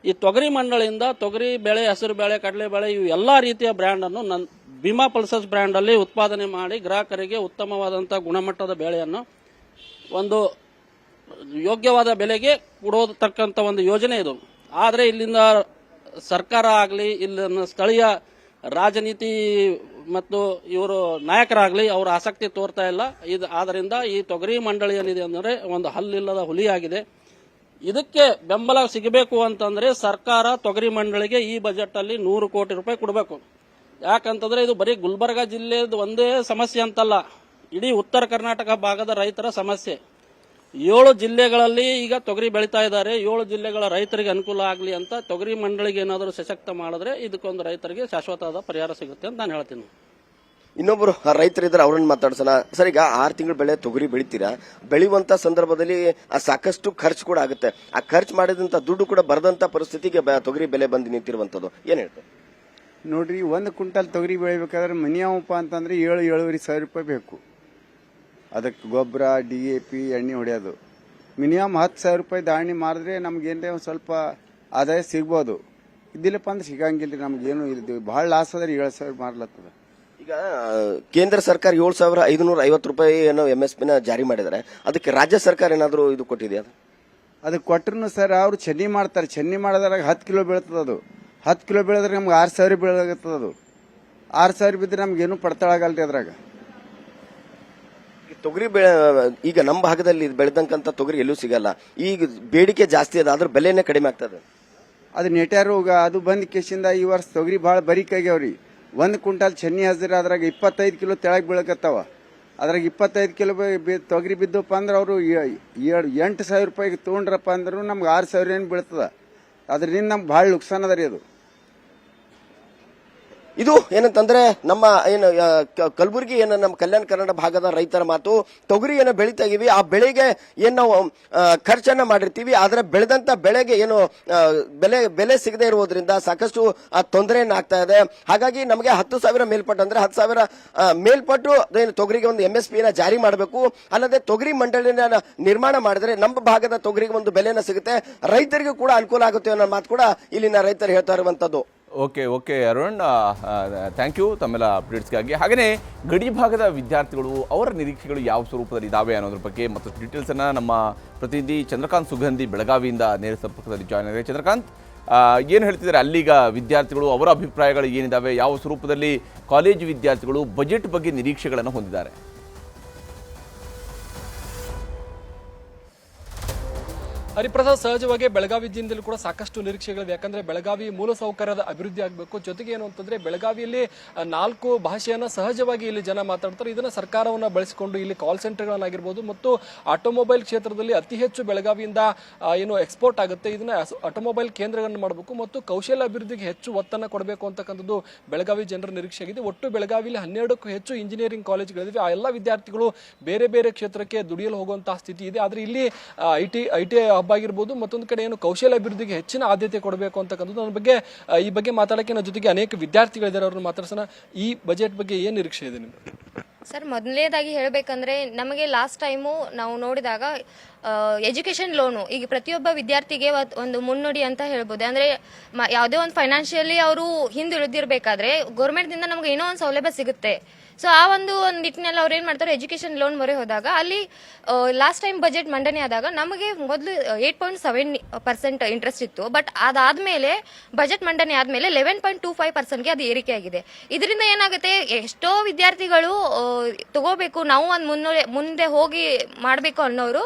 ಈ ತೊಗರಿ ಮಂಡಳಿಯಿಂದ ತೊಗರಿ ಬೆಳೆ, ಹೆಸರು ಬೆಳೆ, ಕಡಲೆ ಬೆಳೆ ಇವು ಎಲ್ಲಾ ರೀತಿಯ ಬ್ರ್ಯಾಂಡ್ ಅನ್ನು ಭೀಮಾ ಪಲ್ಸಸ್ ಬ್ರ್ಯಾಂಡ್ ಅಲ್ಲಿ ಉತ್ಪಾದನೆ ಮಾಡಿ ಗ್ರಾಹಕರಿಗೆ ಉತ್ತಮವಾದಂತಹ ಗುಣಮಟ್ಟದ ಬೆಳೆಯನ್ನು ಒಂದು ಯೋಗ್ಯವಾದ ಬೆಲೆಗೆ ಕೊಡೋದಕ್ಕಂತ ಒಂದು ಯೋಜನೆ ಇದು. ಆದರೆ ಇಲ್ಲಿಂದ ಸರ್ಕಾರ ಆಗಲಿ, ಇಲ್ಲಿನ ಸ್ಥಳೀಯ ರಾಜನೀತಿ ಮತ್ತು ಇವರು ನಾಯಕರಾಗಲಿ ಅವರ ಆಸಕ್ತಿ ತೋರ್ತಾ ಇಲ್ಲ. ಆದ್ದರಿಂದ ಈ ತೊಗರಿ ಮಂಡಳಿ ಏನಿದೆ ಅಂದರೆ ಒಂದು ಹಲ್ಲಿಲ್ಲದ ಹುಲಿಯಾಗಿದೆ. ಇದಕ್ಕೆ ಬೆಂಬಲ ಸಿಗಬೇಕು ಅಂತಂದ್ರೆ ಸರ್ಕಾರ ತೊಗರಿ ಮಂಡಳಿಗೆ ಈ ಬಜೆಟ್ ಅಲ್ಲಿ 100 ಕೋಟಿ ರೂಪಾಯಿ ಕೊಡಬೇಕು. ಯಾಕಂತಂದ್ರೆ ಇದು ಬರೀ ಗುಲ್ಬರ್ಗಾ ಜಿಲ್ಲೆದು ಒಂದೇ ಸಮಸ್ಯೆ ಅಂತಲ್ಲ, ಇಡೀ ಉತ್ತರ ಕರ್ನಾಟಕ ಭಾಗದ ರೈತರ ಸಮಸ್ಯೆ. 7 ಜಿಲ್ಲೆಗಳಲ್ಲಿ ಈಗ ತೊಗರಿ ಬೆಳೀತಾ ಇದ್ದಾರೆ. 7 ಜಿಲ್ಲೆಗಳ ರೈತರಿಗೆ ಅನುಕೂಲ ಆಗಲಿ ಅಂತ ತೊಗರಿ ಮಂಡಳಿಗೆ ಏನಾದರೂ ಸಶಕ್ತ ಮಾಡಿದ್ರೆ ಇದಕ್ಕೊಂದು ರೈತರಿಗೆ ಶಾಶ್ವತವಾದ ಪರಿಹಾರ ಸಿಗುತ್ತೆ ಅಂತ ನಾನು ಹೇಳ್ತೀನಿ. ಇನ್ನೊಬ್ರು ರೈತರಿದ್ದಾರೆ, ಅವ್ರನ್ನ ಮಾತಾಡ್ಸೋಣ. ಸರ್, ಈಗ 6 ತಿಂಗಳು ಬೆಳೆ ತೊಗರಿ ಬೆಳಿತೀರಾ, ಬೆಳೆಯುವಂತ ಸಂದರ್ಭದಲ್ಲಿ ಸಾಕಷ್ಟು ಖರ್ಚು ಕೂಡ ಆಗುತ್ತೆ. ಆ ಖರ್ಚು ಮಾಡಿದಂತ ದುಡ್ಡು ಕೂಡ ಬರದಂತ ಪರಿಸ್ಥಿತಿಗೆ ತೊಗರಿ ಬೆಲೆ ಬಂದು ನಿಂತಿರುವಂತದ್ದು, ಏನ್ ಹೇಳ್ತಾರೆ? ನೋಡ್ರಿ, 1 ಕ್ವಿಂಟಲ್ ತೊಗರಿ ಬೆಳಿಬೇಕಾದ್ರೆ ಮಿನಿಮಮ್ ಅಂತಂದ್ರೆ 7-7.5 ಸಾವಿರ ರೂಪಾಯಿ ಬೇಕು. ಅದಕ್ಕೆ ಗೊಬ್ಬರ, DAP, ಎಣ್ಣೆ ಹೊಡೆಯೋದು ಮಿನಿಮಮ್ 10 ಸಾವಿರ ರೂಪಾಯಿ ದಾಣಿ ಮಾರಿದ್ರೆ ನಮ್ಗೇನ್ರೆ ಒಂದು ಸ್ವಲ್ಪ ಆದಾಯ ಸಿಗ್ಬೋದು. ಇದ್ದಿಲ್ಲಪ್ಪ ಅಂದ್ರೆ ಸಿಗಂಗಿಲ್ಲ ರೀ, ನಮ್ಗೇನು ಇದು ಬಹಳ ಲಾಸ್ ಆದ್ರೆ 7 ಸಾವಿರ ಮಾರ್ಲತ್ತದ. ಈಗ ಕೇಂದ್ರ ಸರ್ಕಾರ 7,550 ರೂಪಾಯಿ ಏನೋ MSP ನ ಜಾರಿ ಮಾಡಿದ್ದಾರೆ. ಅದಕ್ಕೆ ರಾಜ್ಯ ಸರ್ಕಾರ ಏನಾದರೂ ಇದು ಕೊಟ್ಟಿದೆಯಾ? ಅದಕ್ಕೆ ಕೊಟ್ಟರು ಸರ್, ಅವ್ರು ಚೆನ್ನಿ ಮಾಡ್ತಾರೆ. ಚೆನ್ನಿ ಮಾಡೋದ್ರಾಗ 10 ಕಿಲೋ ಬೀಳ್ತದ. ಅದು 10 ಕಿಲೋ ಬೆಳೆದ್ರೆ ನಮ್ಗೆ 6 ಸಾವಿರ ಬೀಳಾಗತ್ತದ. ಅದು 6 ಸಾವಿರ ಬಿದ್ದರೆ ನಮ್ಗೇನು ಪಡ್ತಾಳಾಗಲ್ರಿ ಅದ್ರಾಗ. ತೊಗರಿ ಈಗ ನಮ್ಮ ಭಾಗದಲ್ಲಿ ಬೆಳೆದಂಕಂತ ತೊಗರಿ ಎಲ್ಲೂ ಸಿಗಲ್ಲ. ಈಗ ಬೇಡಿಕೆ ಜಾಸ್ತಿ ಅದ, ಅದ್ರ ಬೆಲೆನೇ ಕಡಿಮೆ ಆಗ್ತದೆ. ಅದು ನೆಟ್ಯಾರ ರೋಗ ಅದು ಬಂದ ಕೇಸಿಂದ ಈ ವರ್ಷ ತೊಗರಿ ಭಾಳ ಬರೀಕಾಗ್ಯಾವ್ರಿ. 1 ಕ್ವಿಂಟಲ್ ಚೆನ್ನಿ ಹಸಿರ ಅದ್ರಾಗ 25 ಕಿಲೋ ತೆಳಗ್ ಬೀಳಕತ್ತಾವ. ಅದ್ರಾಗ 25 ಕಿಲೋ ತೊಗರಿ ಬಿದ್ದಪ್ಪ ಅಂದ್ರೆ ಅವರು 8 ಸಾವಿರ ರೂಪಾಯಿಗೆ ತೊಗೊಂಡ್ರಪ್ಪ ಅಂದ್ರೂ ನಮ್ಗೆ 6 ಸಾವಿರ ಏನು ಬೀಳ್ತದ. ಅದರಿಂದ ನಮ್ಗೆ ಭಾಳ ನುಕ್ಸಾನ್ ಅದ ರೀ ಅದು. ಇದು ಏನಂತಂದ್ರೆ ನಮ್ಮ ಏನು ಕಲಬುರಗಿ ಏನು ನಮ್ಮ ಕಲ್ಯಾಣ ಕರ್ನಾಟಕ ಭಾಗದ ರೈತರ ಮಾತು. ತೊಗರಿ ಏನೋ ಬೆಳಿತಾ ಇದೀವಿ, ಆ ಬೆಳೆಗೆ ಏನು ನಾವು ಖರ್ಚನ್ನ ಮಾಡಿರ್ತೀವಿ, ಆದ್ರೆ ಬೆಳೆದಂತ ಬೆಳೆಗೆ ಏನು ಬೆಲೆ ಸಿಗದೆ ಇರುವುದರಿಂದ ಸಾಕಷ್ಟು ತೊಂದರೆಯನ್ನ ಆಗ್ತಾ ಇದೆ. ಹಾಗಾಗಿ ನಮಗೆ 10 ಸಾವಿರ ಮೇಲ್ಪಟ್ಟು ಅಂದ್ರೆ 10 ಸಾವಿರ ಮೇಲ್ಪಟ್ಟು ತೊಗರಿಗೆ ಒಂದು MSP ನ ಜಾರಿ ಮಾಡಬೇಕು. ಅಲ್ಲದೆ ತೊಗರಿ ಮಂಡಳಿನ ನಿರ್ಮಾಣ ಮಾಡಿದ್ರೆ ನಮ್ಮ ಭಾಗದ ತೊಗರಿಗೆ ಒಂದು ಬೆಲೆನ ಸಿಗುತ್ತೆ, ರೈತರಿಗೂ ಕೂಡ ಅನುಕೂಲ ಆಗುತ್ತೆ ಅನ್ನೋ ಮಾತು ಕೂಡ ಇಲ್ಲಿನ ರೈತರು ಹೇಳ್ತಾ ಇರುವಂತದ್ದು. ಓಕೆ ಅರುಣ್, ಥ್ಯಾಂಕ್ ಯು ತಮ್ಮೆಲ್ಲ ಅಪ್ಡೇಟ್ಸ್ಗಾಗಿ. ಹಾಗೆಯೇ ಗಡಿ ಭಾಗದ ವಿದ್ಯಾರ್ಥಿಗಳು ಅವರ ನಿರೀಕ್ಷೆಗಳು ಯಾವ ಸ್ವರೂಪದಲ್ಲಿ ಇದ್ದಾವೆ ಅನ್ನೋದ್ರ ಬಗ್ಗೆ ಮತ್ತಷ್ಟು ಡೀಟೇಲ್ಸನ್ನು ನಮ್ಮ ಪ್ರತಿನಿಧಿ ಚಂದ್ರಕಾಂತ್ ಸುಗಂಧಿ ಬೆಳಗಾವಿಯಿಂದ ನೇರ ಸಂಪರ್ಕದಲ್ಲಿ ಜಾಯ್ನ್ ಆಗಿದ್ದಾರೆ. ಚಂದ್ರಕಾಂತ್, ಏನು ಹೇಳ್ತಿದ್ದಾರೆ ಅಲ್ಲೀಗ ವಿದ್ಯಾರ್ಥಿಗಳು, ಅವರ ಅಭಿಪ್ರಾಯಗಳು ಏನಿದ್ದಾವೆ, ಯಾವ ಸ್ವರೂಪದಲ್ಲಿ ಕಾಲೇಜು ವಿದ್ಯಾರ್ಥಿಗಳು ಬಜೆಟ್ ಬಗ್ಗೆ ನಿರೀಕ್ಷೆಗಳನ್ನು ಹೊಂದಿದ್ದಾರೆ? ಹರಿಪ್ರಸಾದ್, ಸಹಜವಾಗಿ ಬೆಳಗಾವಿ ಜಿಲ್ಲೆಯಲ್ಲಿ ಕೂಡ ಸಾಕಷ್ಟು ನಿರೀಕ್ಷೆಗಳಿವೆ. ಯಾಕಂದ್ರೆ ಬೆಳಗಾವಿ ಮೂಲಸೌಕರ್ಯದ ಅಭಿವೃದ್ಧಿ ಆಗಬೇಕು. ಜೊತೆಗೆ ಏನು ಅಂತಂದ್ರೆ ಬೆಳಗಾವಿಯಲ್ಲಿ 4 ಭಾಷೆಯನ್ನ ಸಹಜವಾಗಿ ಇಲ್ಲಿ ಜನ ಮಾತಾಡ್ತಾರೆ. ಇದನ್ನ ಸರ್ಕಾರವನ್ನ ಬಳಸಿಕೊಂಡು ಇಲ್ಲಿ ಕಾಲ್ ಸೆಂಟರ್ಗಳನ್ನಾಗಿರ್ಬೋದು ಮತ್ತು ಆಟೋಮೊಬೈಲ್ ಕ್ಷೇತ್ರದಲ್ಲಿ ಅತಿ ಹೆಚ್ಚು ಬೆಳಗಾವಿಯಿಂದ ಏನು ಎಕ್ಸ್ಪೋರ್ಟ್ ಆಗುತ್ತೆ, ಇದನ್ನ ಆಟೋಮೊಬೈಲ್ ಕೇಂದ್ರಗಳನ್ನು ಮಾಡಬೇಕು ಮತ್ತು ಕೌಶಲ್ಯ ಅಭಿವೃದ್ಧಿಗೆ ಹೆಚ್ಚು ಒತ್ತನ್ನು ಕೊಡಬೇಕು ಅಂತಕ್ಕಂಥದ್ದು ಬೆಳಗಾವಿ ಜನರ ನಿರೀಕ್ಷೆ ಆಗಿದೆ. ಒಟ್ಟು ಬೆಳಗಾವಿಯಲ್ಲಿ 12ಕ್ಕೂ ಹೆಚ್ಚು ಇಂಜಿನಿಯರಿಂಗ್ ಕಾಲೇಜ್ಗಳಿವೆ. ಆ ಎಲ್ಲ ವಿದ್ಯಾರ್ಥಿಗಳು ಬೇರೆ ಬೇರೆ ಕ್ಷೇತ್ರಕ್ಕೆ ದುಡಿಯಲು ಹೋಗುವಂತಹ ಸ್ಥಿತಿ ಇದೆ. ಆದ್ರೆ ಇಲ್ಲಿ ಐಟಿ ಹಬ್ ಆಗಿರ್ಬೋದು, ಮತ್ತೊಂದು ಕಡೆ ಏನು ಕೌಶಲ್ಯ ಅಭಿವೃದ್ಧಿಗೆ ಹೆಚ್ಚಿನ ಆದ್ಯತೆ ಕೊಡಬೇಕು ಅಂತಕ್ಕಂಥದ್ದು. ನನ್ನ ಬಗ್ಗೆ ಈ ಬಗ್ಗೆ ಮಾತಾಡಕ್ಕೆ ನನ್ನ ಜೊತೆಗೆ ಅನೇಕ ವಿದ್ಯಾರ್ಥಿಗಳಿದ್ದಾರೆ, ಅವ್ರನ್ನ ಮಾತಾಡ್ಸೋಣ. ಈ ಬಜೆಟ್ ಬಗ್ಗೆ ಏನು ನಿರೀಕ್ಷೆ ಇದೆ ನಿಮ್ಗೆ? ಸರ್, ಮೊದಲನೇದಾಗಿ ಹೇಳಬೇಕಂದ್ರೆ ನಮಗೆ ಲಾಸ್ಟ್ ಟೈಮು ನಾವು ನೋಡಿದಾಗ ಎಜುಕೇಷನ್ ಲೋನು ಈಗ ಪ್ರತಿಯೊಬ್ಬ ವಿದ್ಯಾರ್ಥಿಗೆ ಒಂದು ಮುನ್ನುಡಿ ಅಂತ ಹೇಳ್ಬೋದು. ಅಂದರೆ ಯಾವುದೇ ಒಂದು ಫೈನಾನ್ಷಿಯಲಿ ಅವರು ಹಿಂದುಳಿದಿರಬೇಕಾದ್ರೆ ಗೌರ್ಮೆಂಟ್ದಿಂದ ನಮ್ಗೆ ಏನೋ ಒಂದು ಸೌಲಭ್ಯ ಸಿಗುತ್ತೆ. ಸೊ ಆ ಒಂದು ನಿಟ್ಟಿನಲ್ಲಿ ಅವ್ರು ಏನು ಮಾಡ್ತಾರೆ, ಎಜುಕೇಷನ್ ಲೋನ್ ಮೊರೆ ಹೋದಾಗ ಅಲ್ಲಿ ಲಾಸ್ಟ್ ಟೈಮ್ ಬಜೆಟ್ ಮಂಡನೆ ಆದಾಗ ನಮಗೆ ಮೊದಲು 8.7% ಇಂಟ್ರೆಸ್ಟ್ ಇತ್ತು. ಬಟ್ ಅದಾದಮೇಲೆ ಬಜೆಟ್ ಮಂಡನೆ ಆದಮೇಲೆ 11.25%ಗೆ ಅದು ಏರಿಕೆ ಆಗಿದೆ. ಇದರಿಂದ ಏನಾಗುತ್ತೆ, ಎಷ್ಟೋ ವಿದ್ಯಾರ್ಥಿಗಳು ತಗೋಬೇಕು, ನಾವು ಒಂದು ಮುಂದೆ ಹೋಗಿ ಮಾಡಬೇಕು ಅನ್ನೋರು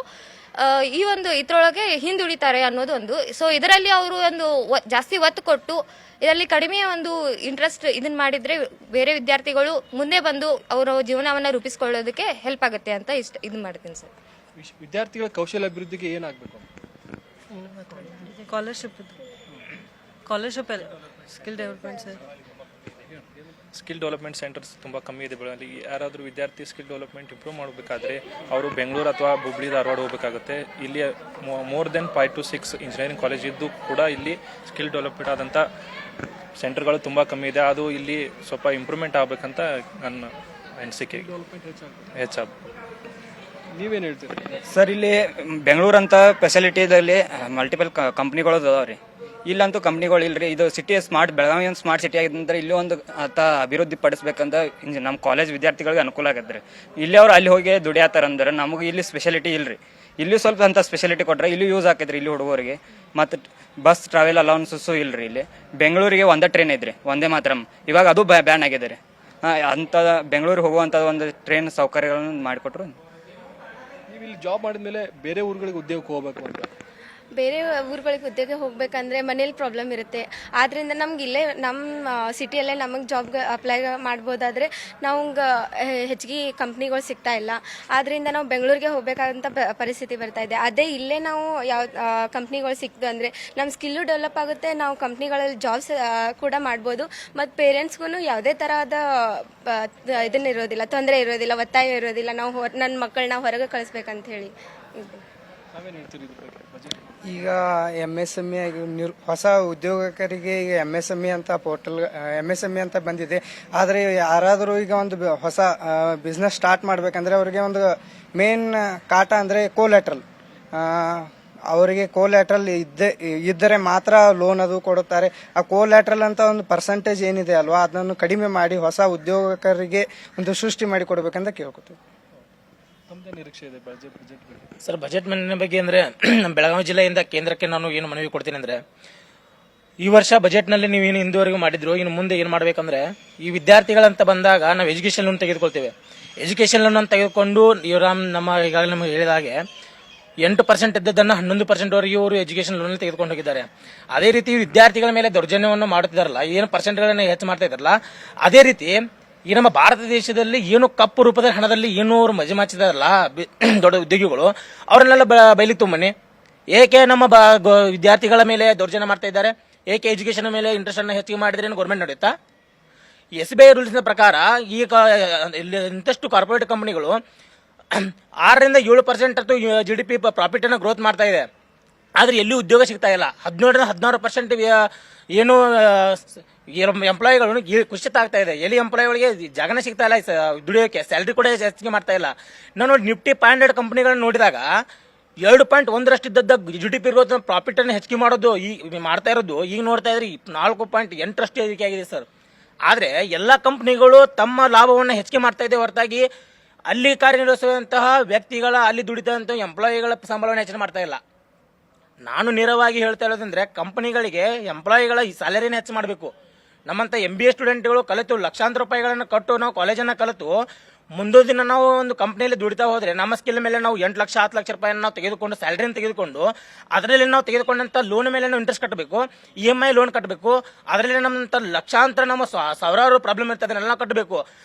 ಈ ಒಂದು ಇದ್ರೊಳಗೆ ಹಿಂದುಳಿತಾರೆ ಅನ್ನೋದು ಒಂದು. ಸೊ ಇದರಲ್ಲಿ ಅವರು ಒಂದು ಜಾಸ್ತಿ ಒತ್ತು ಕೊಟ್ಟು ಇದರಲ್ಲಿ ಕಡಿಮೆ ಒಂದು ಇಂಟ್ರೆಸ್ಟ್ ಇದನ್ನ ಮಾಡಿದ್ರೆ ಬೇರೆ ವಿದ್ಯಾರ್ಥಿಗಳು ಮುಂದೆ ಬಂದು ಅವರ ಜೀವನವನ್ನು ರೂಪಿಸ್ಕೊಳ್ಳೋದಕ್ಕೆ ಹೆಲ್ಪ್ ಆಗುತ್ತೆ ಅಂತ ಇದನ್ನ ಮಾಡ್ತೀನಿ ಸರ್. ವಿದ್ಯಾರ್ಥಿಗಳ ಕೌಶಲ್ಯ ಅಭಿವೃದ್ಧಿಗೆ ಏನಾಗಬೇಕು? Scholarship skill development sir. Skill development centres ತುಂಬ ಕಮ್ಮಿ ಇದೆ ಬೆಳಗಾವಿ. ಯಾರಾದರೂ ವಿದ್ಯಾರ್ಥಿ ಸ್ಕಿಲ್ ಡೆವಲಪ್ಮೆಂಟ್ ಇಂಪ್ರೂವ್ ಮಾಡಬೇಕಾದ್ರೆ ಅವರು ಬೆಂಗಳೂರು ಅಥವಾ ಹುಬ್ಳಿ ಧಾರವಾಡ ಹೋಗಬೇಕಾಗುತ್ತೆ. ಇಲ್ಲಿ more than 5 to 6 engineering college ಇದ್ದು ಕೂಡ ಇಲ್ಲಿ ಸ್ಕಿಲ್ ಡೆವಲಪ್ಮೆಂಟ್ ಆದಂಥ ಸೆಂಟರ್ಗಳು ತುಂಬ ಕಮ್ಮಿ ಇದೆ. ಅದು ಇಲ್ಲಿ ಸ್ವಲ್ಪ ಇಂಪ್ರೂವ್ಮೆಂಟ್ ಆಗಬೇಕಂತ ನನ್ನ ಅನಿಸಿಕೆ. ಹೆಚ್ಚಾಗ ನೀವೇನು ಹೇಳ್ತೀರಿ ಸರ್? ಇಲ್ಲಿ ಬೆಂಗಳೂರು ಅಂತ ಫೆಸಿಲಿಟಿದಲ್ಲಿ ಮಲ್ಟಿಪಲ್ ಕಂಪ್ನಿಗಳು ಅದಾವ್ರಿ. ಇಲ್ಲಂತೂ ಕಂಪ್ನಿಗಳು ಇಲ್ರಿ. ಇದು ಸಿಟಿ ಸ್ಮಾರ್ಟ್, ಬೆಳಗಾವಿ ಒಂದು ಸ್ಮಾರ್ಟ್ ಸಿಟಿ ಆಗಿದ್ದಂದ್ರೆ ಇಲ್ಲಿ ಒಂದು ಅಭಿವೃದ್ಧಿ ಪಡಿಸ್ಬೇಕಂತ ನಮ್ಮ ಕಾಲೇಜ್ ವಿದ್ಯಾರ್ಥಿಗಳಿಗೆ ಅನುಕೂಲ ಆಗತ್ತೆ ರೀ. ಇಲ್ಲಿ ಅವ್ರು ಅಲ್ಲಿ ಹೋಗಿ ದುಡಿಯತ್ತಾರಂದ್ರೆ ನಮಗೆ ಇಲ್ಲಿ ಸ್ಪೆಷಾಲಿಟಿ ಇಲ್ರಿ. ಇಲ್ಲಿ ಸ್ವಲ್ಪ ಅಂತ ಸ್ಪೆಷಾಲಿಟಿ ಕೊಟ್ಟರೆ ಇಲ್ಲಿ ಯೂಸ್ ಆಕೈತ್ರಿ ಇಲ್ಲಿ ಹುಡುಗರಿಗೆ. ಮತ್ತು ಬಸ್ ಟ್ರಾವೆಲ್ ಅಲೌನ್ಸಸ್ಸು ಇಲ್ರಿ. ಇಲ್ಲಿ ಬೆಂಗಳೂರಿಗೆ ಒಂದೇ ಟ್ರೈನ್ ಐತ್ರಿ, ಒಂದೇ ಮಾತ್ರ. ಇವಾಗ ಅದು ಬ್ಯಾನ್ ಆಗಿದೆ ರೀ. ಅಂಥ ಬೆಂಗಳೂರಿಗೆ ಹೋಗುವಂಥ ಒಂದು ಟ್ರೈನ್ ಸೌಕರ್ಯಗಳನ್ನು ಮಾಡಿಕೊಟ್ರು. ನೀವು ಇಲ್ಲಿ ಜಾಬ್ ಮಾಡಿದ್ಮೇಲೆ ಬೇರೆ ಊರುಗಳಿಗೆ ಉದ್ಯೋಗಕ್ಕೆ ಹೋಗ್ಬೇಕು ಅಂತ ಬೇರೆ ಊರುಗಳಿಗೆ ಉದ್ಯೋಗ ಹೋಗ್ಬೇಕಂದ್ರೆ ಮನೇಲಿ ಪ್ರಾಬ್ಲಮ್ ಇರುತ್ತೆ. ಆದ್ರಿಂದ ನಮ್ಗೆ ಇಲ್ಲೇ ನಮ್ಮ ಸಿಟಿಯಲ್ಲೇ ನಮಗೆ ಜಾಬ್ಗೆ ಅಪ್ಲೈ ಮಾಡ್ಬೋದಾದ್ರೆ ನಮ್ಗೆ ಹೆಚ್ಚಿಗೆ ಕಂಪ್ನಿಗಳು ಸಿಗ್ತಾ ಇಲ್ಲ. ಆದ್ರಿಂದ ನಾವು ಬೆಂಗಳೂರಿಗೆ ಹೋಗ್ಬೇಕಾದಂಥ ಪರಿಸ್ಥಿತಿ ಬರ್ತಾ ಇದೆ. ಅದೇ ಇಲ್ಲೇ ನಾವು ಯಾವ ಕಂಪ್ನಿಗಳು ಸಿಕ್ತು ಅಂದರೆ ನಮ್ಮ ಸ್ಕಿಲ್ಲು ಡೆವಲಪ್ ಆಗುತ್ತೆ, ನಾವು ಕಂಪ್ನಿಗಳಲ್ಲಿ ಜಾಬ್ಸ್ ಕೂಡ ಮಾಡ್ಬೋದು. ಮತ್ತು ಪೇರೆಂಟ್ಸ್ಗೂ ಯಾವುದೇ ತರಹದ ಇದನ್ನಿರೋದಿಲ್ಲ, ತೊಂದರೆ ಇರೋದಿಲ್ಲ, ಒತ್ತಾಯ ಇರೋದಿಲ್ಲ. ನಾವು ನನ್ನ ಮಕ್ಕಳನ್ನ ಹೊರಗೆ ಕಳಿಸ್ಬೇಕಂತ ಹೇಳಿ. ಈಗ MSME ಹೊಸ ಉದ್ಯೋಗಕರಿಗೆ ಈಗ MSME ಅಂತ ಪೋರ್ಟಲ್ MSME ಅಂತ ಬಂದಿದೆ. ಆದರೆ ಯಾರಾದರೂ ಈಗ ಒಂದು ಹೊಸ ಬಿಸ್ನೆಸ್ ಸ್ಟಾರ್ಟ್ ಮಾಡಬೇಕಂದ್ರೆ ಅವರಿಗೆ ಒಂದು ಮೇನ್ ಕಾಟ ಅಂದರೆ ಕೋಲ್ಯಾಟ್ರಲ್. ಅವರಿಗೆ ಕೋಲ್ಯಾಟ್ರಲ್ ಇದ್ದರೆ ಮಾತ್ರ ಲೋನ್ ಅದು ಕೊಡುತ್ತಾರೆ. ಆ ಕೋಲ್ಯಾಟ್ರಲ್ ಅಂತ ಒಂದು ಪರ್ಸೆಂಟೇಜ್ ಏನಿದೆ ಅಲ್ವಾ, ಅದನ್ನು ಕಡಿಮೆ ಮಾಡಿ ಹೊಸ ಉದ್ಯೋಗಕರಿಗೆ ಒಂದು ಸೃಷ್ಟಿ ಮಾಡಿ ಕೊಡಬೇಕಂತ ಕೇಳ್ಕೊತೀವಿ. ಸರ್, ಬಜೆಟ್ ಮನೆ ಬಗ್ಗೆ ಅಂದರೆ ನಮ್ಮ ಬೆಳಗಾವಿ ಜಿಲ್ಲೆಯಿಂದ ಕೇಂದ್ರಕ್ಕೆ ನಾನು ಏನು ಮನವಿ ಕೊಡ್ತೀನಿ ಅಂದರೆ, ಈ ವರ್ಷ ಬಜೆಟ್ನಲ್ಲಿ ನೀವು ಏನು ಇಂದುವರೆಗೂ ಮಾಡಿದ್ರು, ಇನ್ನು ಮುಂದೆ ಏನು ಮಾಡಬೇಕಂದ್ರೆ, ಈ ವಿದ್ಯಾರ್ಥಿಗಳಂತ ಬಂದಾಗ ನಾವು ಎಜುಕೇಷನ್ ಲೋನ್ ತೆಗೆದುಕೊಳ್ತೇವೆ. ಎಜುಕೇಷನ್ ಲೋನ್ ತೆಗೆದುಕೊಂಡು ನಮ್ಮ ಈಗಾಗಲೇ ನಮಗೆ ಹೇಳಿದ ಹಾಗೆ 8% ಇದ್ದದನ್ನು 11%ವರೆಗೆ ಇವರು ಎಜುಕೇಷನ್ ಲೋನ್ ತೆಗೆದುಕೊಂಡು ಹೋಗಿದ್ದಾರೆ. ಅದೇ ರೀತಿ ವಿದ್ಯಾರ್ಥಿಗಳ ಮೇಲೆ ದೌರ್ಜನ್ಯವನ್ನು ಮಾಡುತ್ತಿದ್ದಾರಲ್ಲ, ಏನು ಪರ್ಸೆಂಟ್ಗಳನ್ನ ಹೆಚ್ಚು ಮಾಡ್ತಾ ಇದ್ದಾರಲ್ಲ, ಅದೇ ರೀತಿ ಈ ನಮ್ಮ ಭಾರತ ದೇಶದಲ್ಲಿ ಏನು ಕಪ್ಪು ರೂಪದ ಹಣದಲ್ಲಿ ಏನು ಅವರು ಮಜಿಮಾಚಿದಾರಲ್ಲ ದೊಡ್ಡ ಉದ್ಯೋಗಿಗಳು, ಅವರನ್ನೆಲ್ಲ ಬಯಲಿಗೆ ತುಂಬನಿ. ಏಕೆ ನಮ್ಮ ವಿದ್ಯಾರ್ಥಿಗಳ ಮೇಲೆ ದೌರ್ಜನ್ಯ ಮಾಡ್ತಾ ಇದ್ದಾರೆ? ಏಕೆ ಎಜುಕೇಷನ್ ಮೇಲೆ ಇಂಟ್ರೆಸ್ಟ್ ಅನ್ನು ಹೆಚ್ಚಿಗೆ ಮಾಡಿದ್ರೆ ಗೌರ್ಮೆಂಟ್ ನಡೆಯುತ್ತಾ? SBI ರೂಲ್ಸ್ನ ಪ್ರಕಾರ ಈಗ ಇಂತಷ್ಟು ಕಾರ್ಪೊರೇಟ್ ಕಂಪನಿಗಳು 6ರಿಂದ 7% GDP ಪ್ರಾಫಿಟ್ ಅನ್ನು ಗ್ರೋತ್ ಮಾಡ್ತಾ ಇದೆ. ಆದ್ರೆ ಎಲ್ಲಿ ಉದ್ಯೋಗ ಸಿಗ್ತಾ ಇಲ್ಲ. 17ರಿಂದ 16% ಏನು ಎಂಪ್ಲಾಯಿಗಳು ಕುಸಿತ ಆಗ್ತಾ ಇದೆ. ಎಲ್ಲಿ ಎಂಪ್ಲಾಯಿಗಳಿಗೆ ಜಾಗನೇ ಸಿಗ್ತಾ ಇಲ್ಲ, ದುಡಿಯೋಕೆ ಸ್ಯಾಲ್ರಿ ಕೂಡ ಹೆಚ್ಚಿಗೆ ಮಾಡ್ತಾ ಇಲ್ಲ. ನಾನು ನಿಫ್ಟಿ 500 ಕಂಪನಿಗಳನ್ನ ನೋಡಿದಾಗ 2.1 ಇದ್ದದ್ದ GDP ಗ್ರೋತ್ ಪ್ರಾಫಿಟ್ ಅನ್ನು ಹೆಚ್ಚಿಗೆ ಮಾಡೋದು ಈಗ ಮಾಡ್ತಾ ಇರೋದು, ಈಗ ನೋಡ್ತಾ ಇದ್ರೆ 4.8 ಏರಿಕೆ ಆಗಿದೆ ಸರ್. ಆದ್ರೆ ಎಲ್ಲಾ ಕಂಪನಿಗಳು ತಮ್ಮ ಲಾಭವನ್ನು ಹೆಚ್ಚಿಗೆ ಮಾಡ್ತಾ ಇದೆ ಹೊರತಾಗಿ ಅಲ್ಲಿ ಕಾರ್ಯನಿರ್ವಹಿಸುವಂತಹ ವ್ಯಕ್ತಿಗಳ, ಅಲ್ಲಿ ದುಡಿದಂತ ಎಂಪ್ಲಾಯಿಗಳ ಸಂಬಳವನ್ನು ಹೆಚ್ಚಿಗೆ ಮಾಡ್ತಾ ಇಲ್ಲ. ನಾನು ನೇರವಾಗಿ ಹೇಳ್ತಾ ಇರೋದಂದ್ರೆ, ಕಂಪನಿಗಳಿಗೆ ಎಂಪ್ಲಾಯಿಗಳ ಈ ಸ್ಯಾಲರಿನ ಹೆಚ್ಚು ಮಾಡಬೇಕು. ನಮ್ಮಂತ MBA ಸ್ಟೂಡೆಂಟ್ಗಳು ಕಲಿತು ಲಕ್ಷಾಂತರ ರೂಪಾಯಿಗಳನ್ನು ಕಟ್ಟು ನಾವು ಕಾಲೇಜನ್ನು ಕಲಿತು ಮುಂದೊಂದು ದಿನ ನಾವು ಒಂದು ಕಂಪ್ನಿಯಲ್ಲಿ ದುಡಿತಾ ಹೋದ್ರೆ ನಮ್ಮ ಸ್ಕಿಲ್ ಮೇಲೆ ನಾವು 8 ಲಕ್ಷ 10 ಲಕ್ಷ ರೂಪಾಯಿಯನ್ನು ನಾವು ತೆಗೆದುಕೊಂಡು ಸ್ಯಾಲರಿಯನ್ನು ತೆಗೆದುಕೊಂಡು ಅದರಲ್ಲಿ ನಾವು ತೆಗೆದುಕೊಂಡಂತ ಲೋನ್ ಮೇಲೆ ನಾವು ಇಂಟ್ರೆಸ್ಟ್ ಕಟ್ಟಬೇಕು, EMI ಲೋನ್ ಕಟ್ಟಬೇಕು. ಅದರಲ್ಲಿ ನಮ್ಮಂತ ಲಕ್ಷಾಂತರ ನಮ್ಮ ಸಾವಿರಾರು ಪ್ರಾಬ್ಲಮ್ ಇರ್ತದೆ, ಅದನ್ನೆಲ್ಲ ಕಟ್ಟಬೇಕು.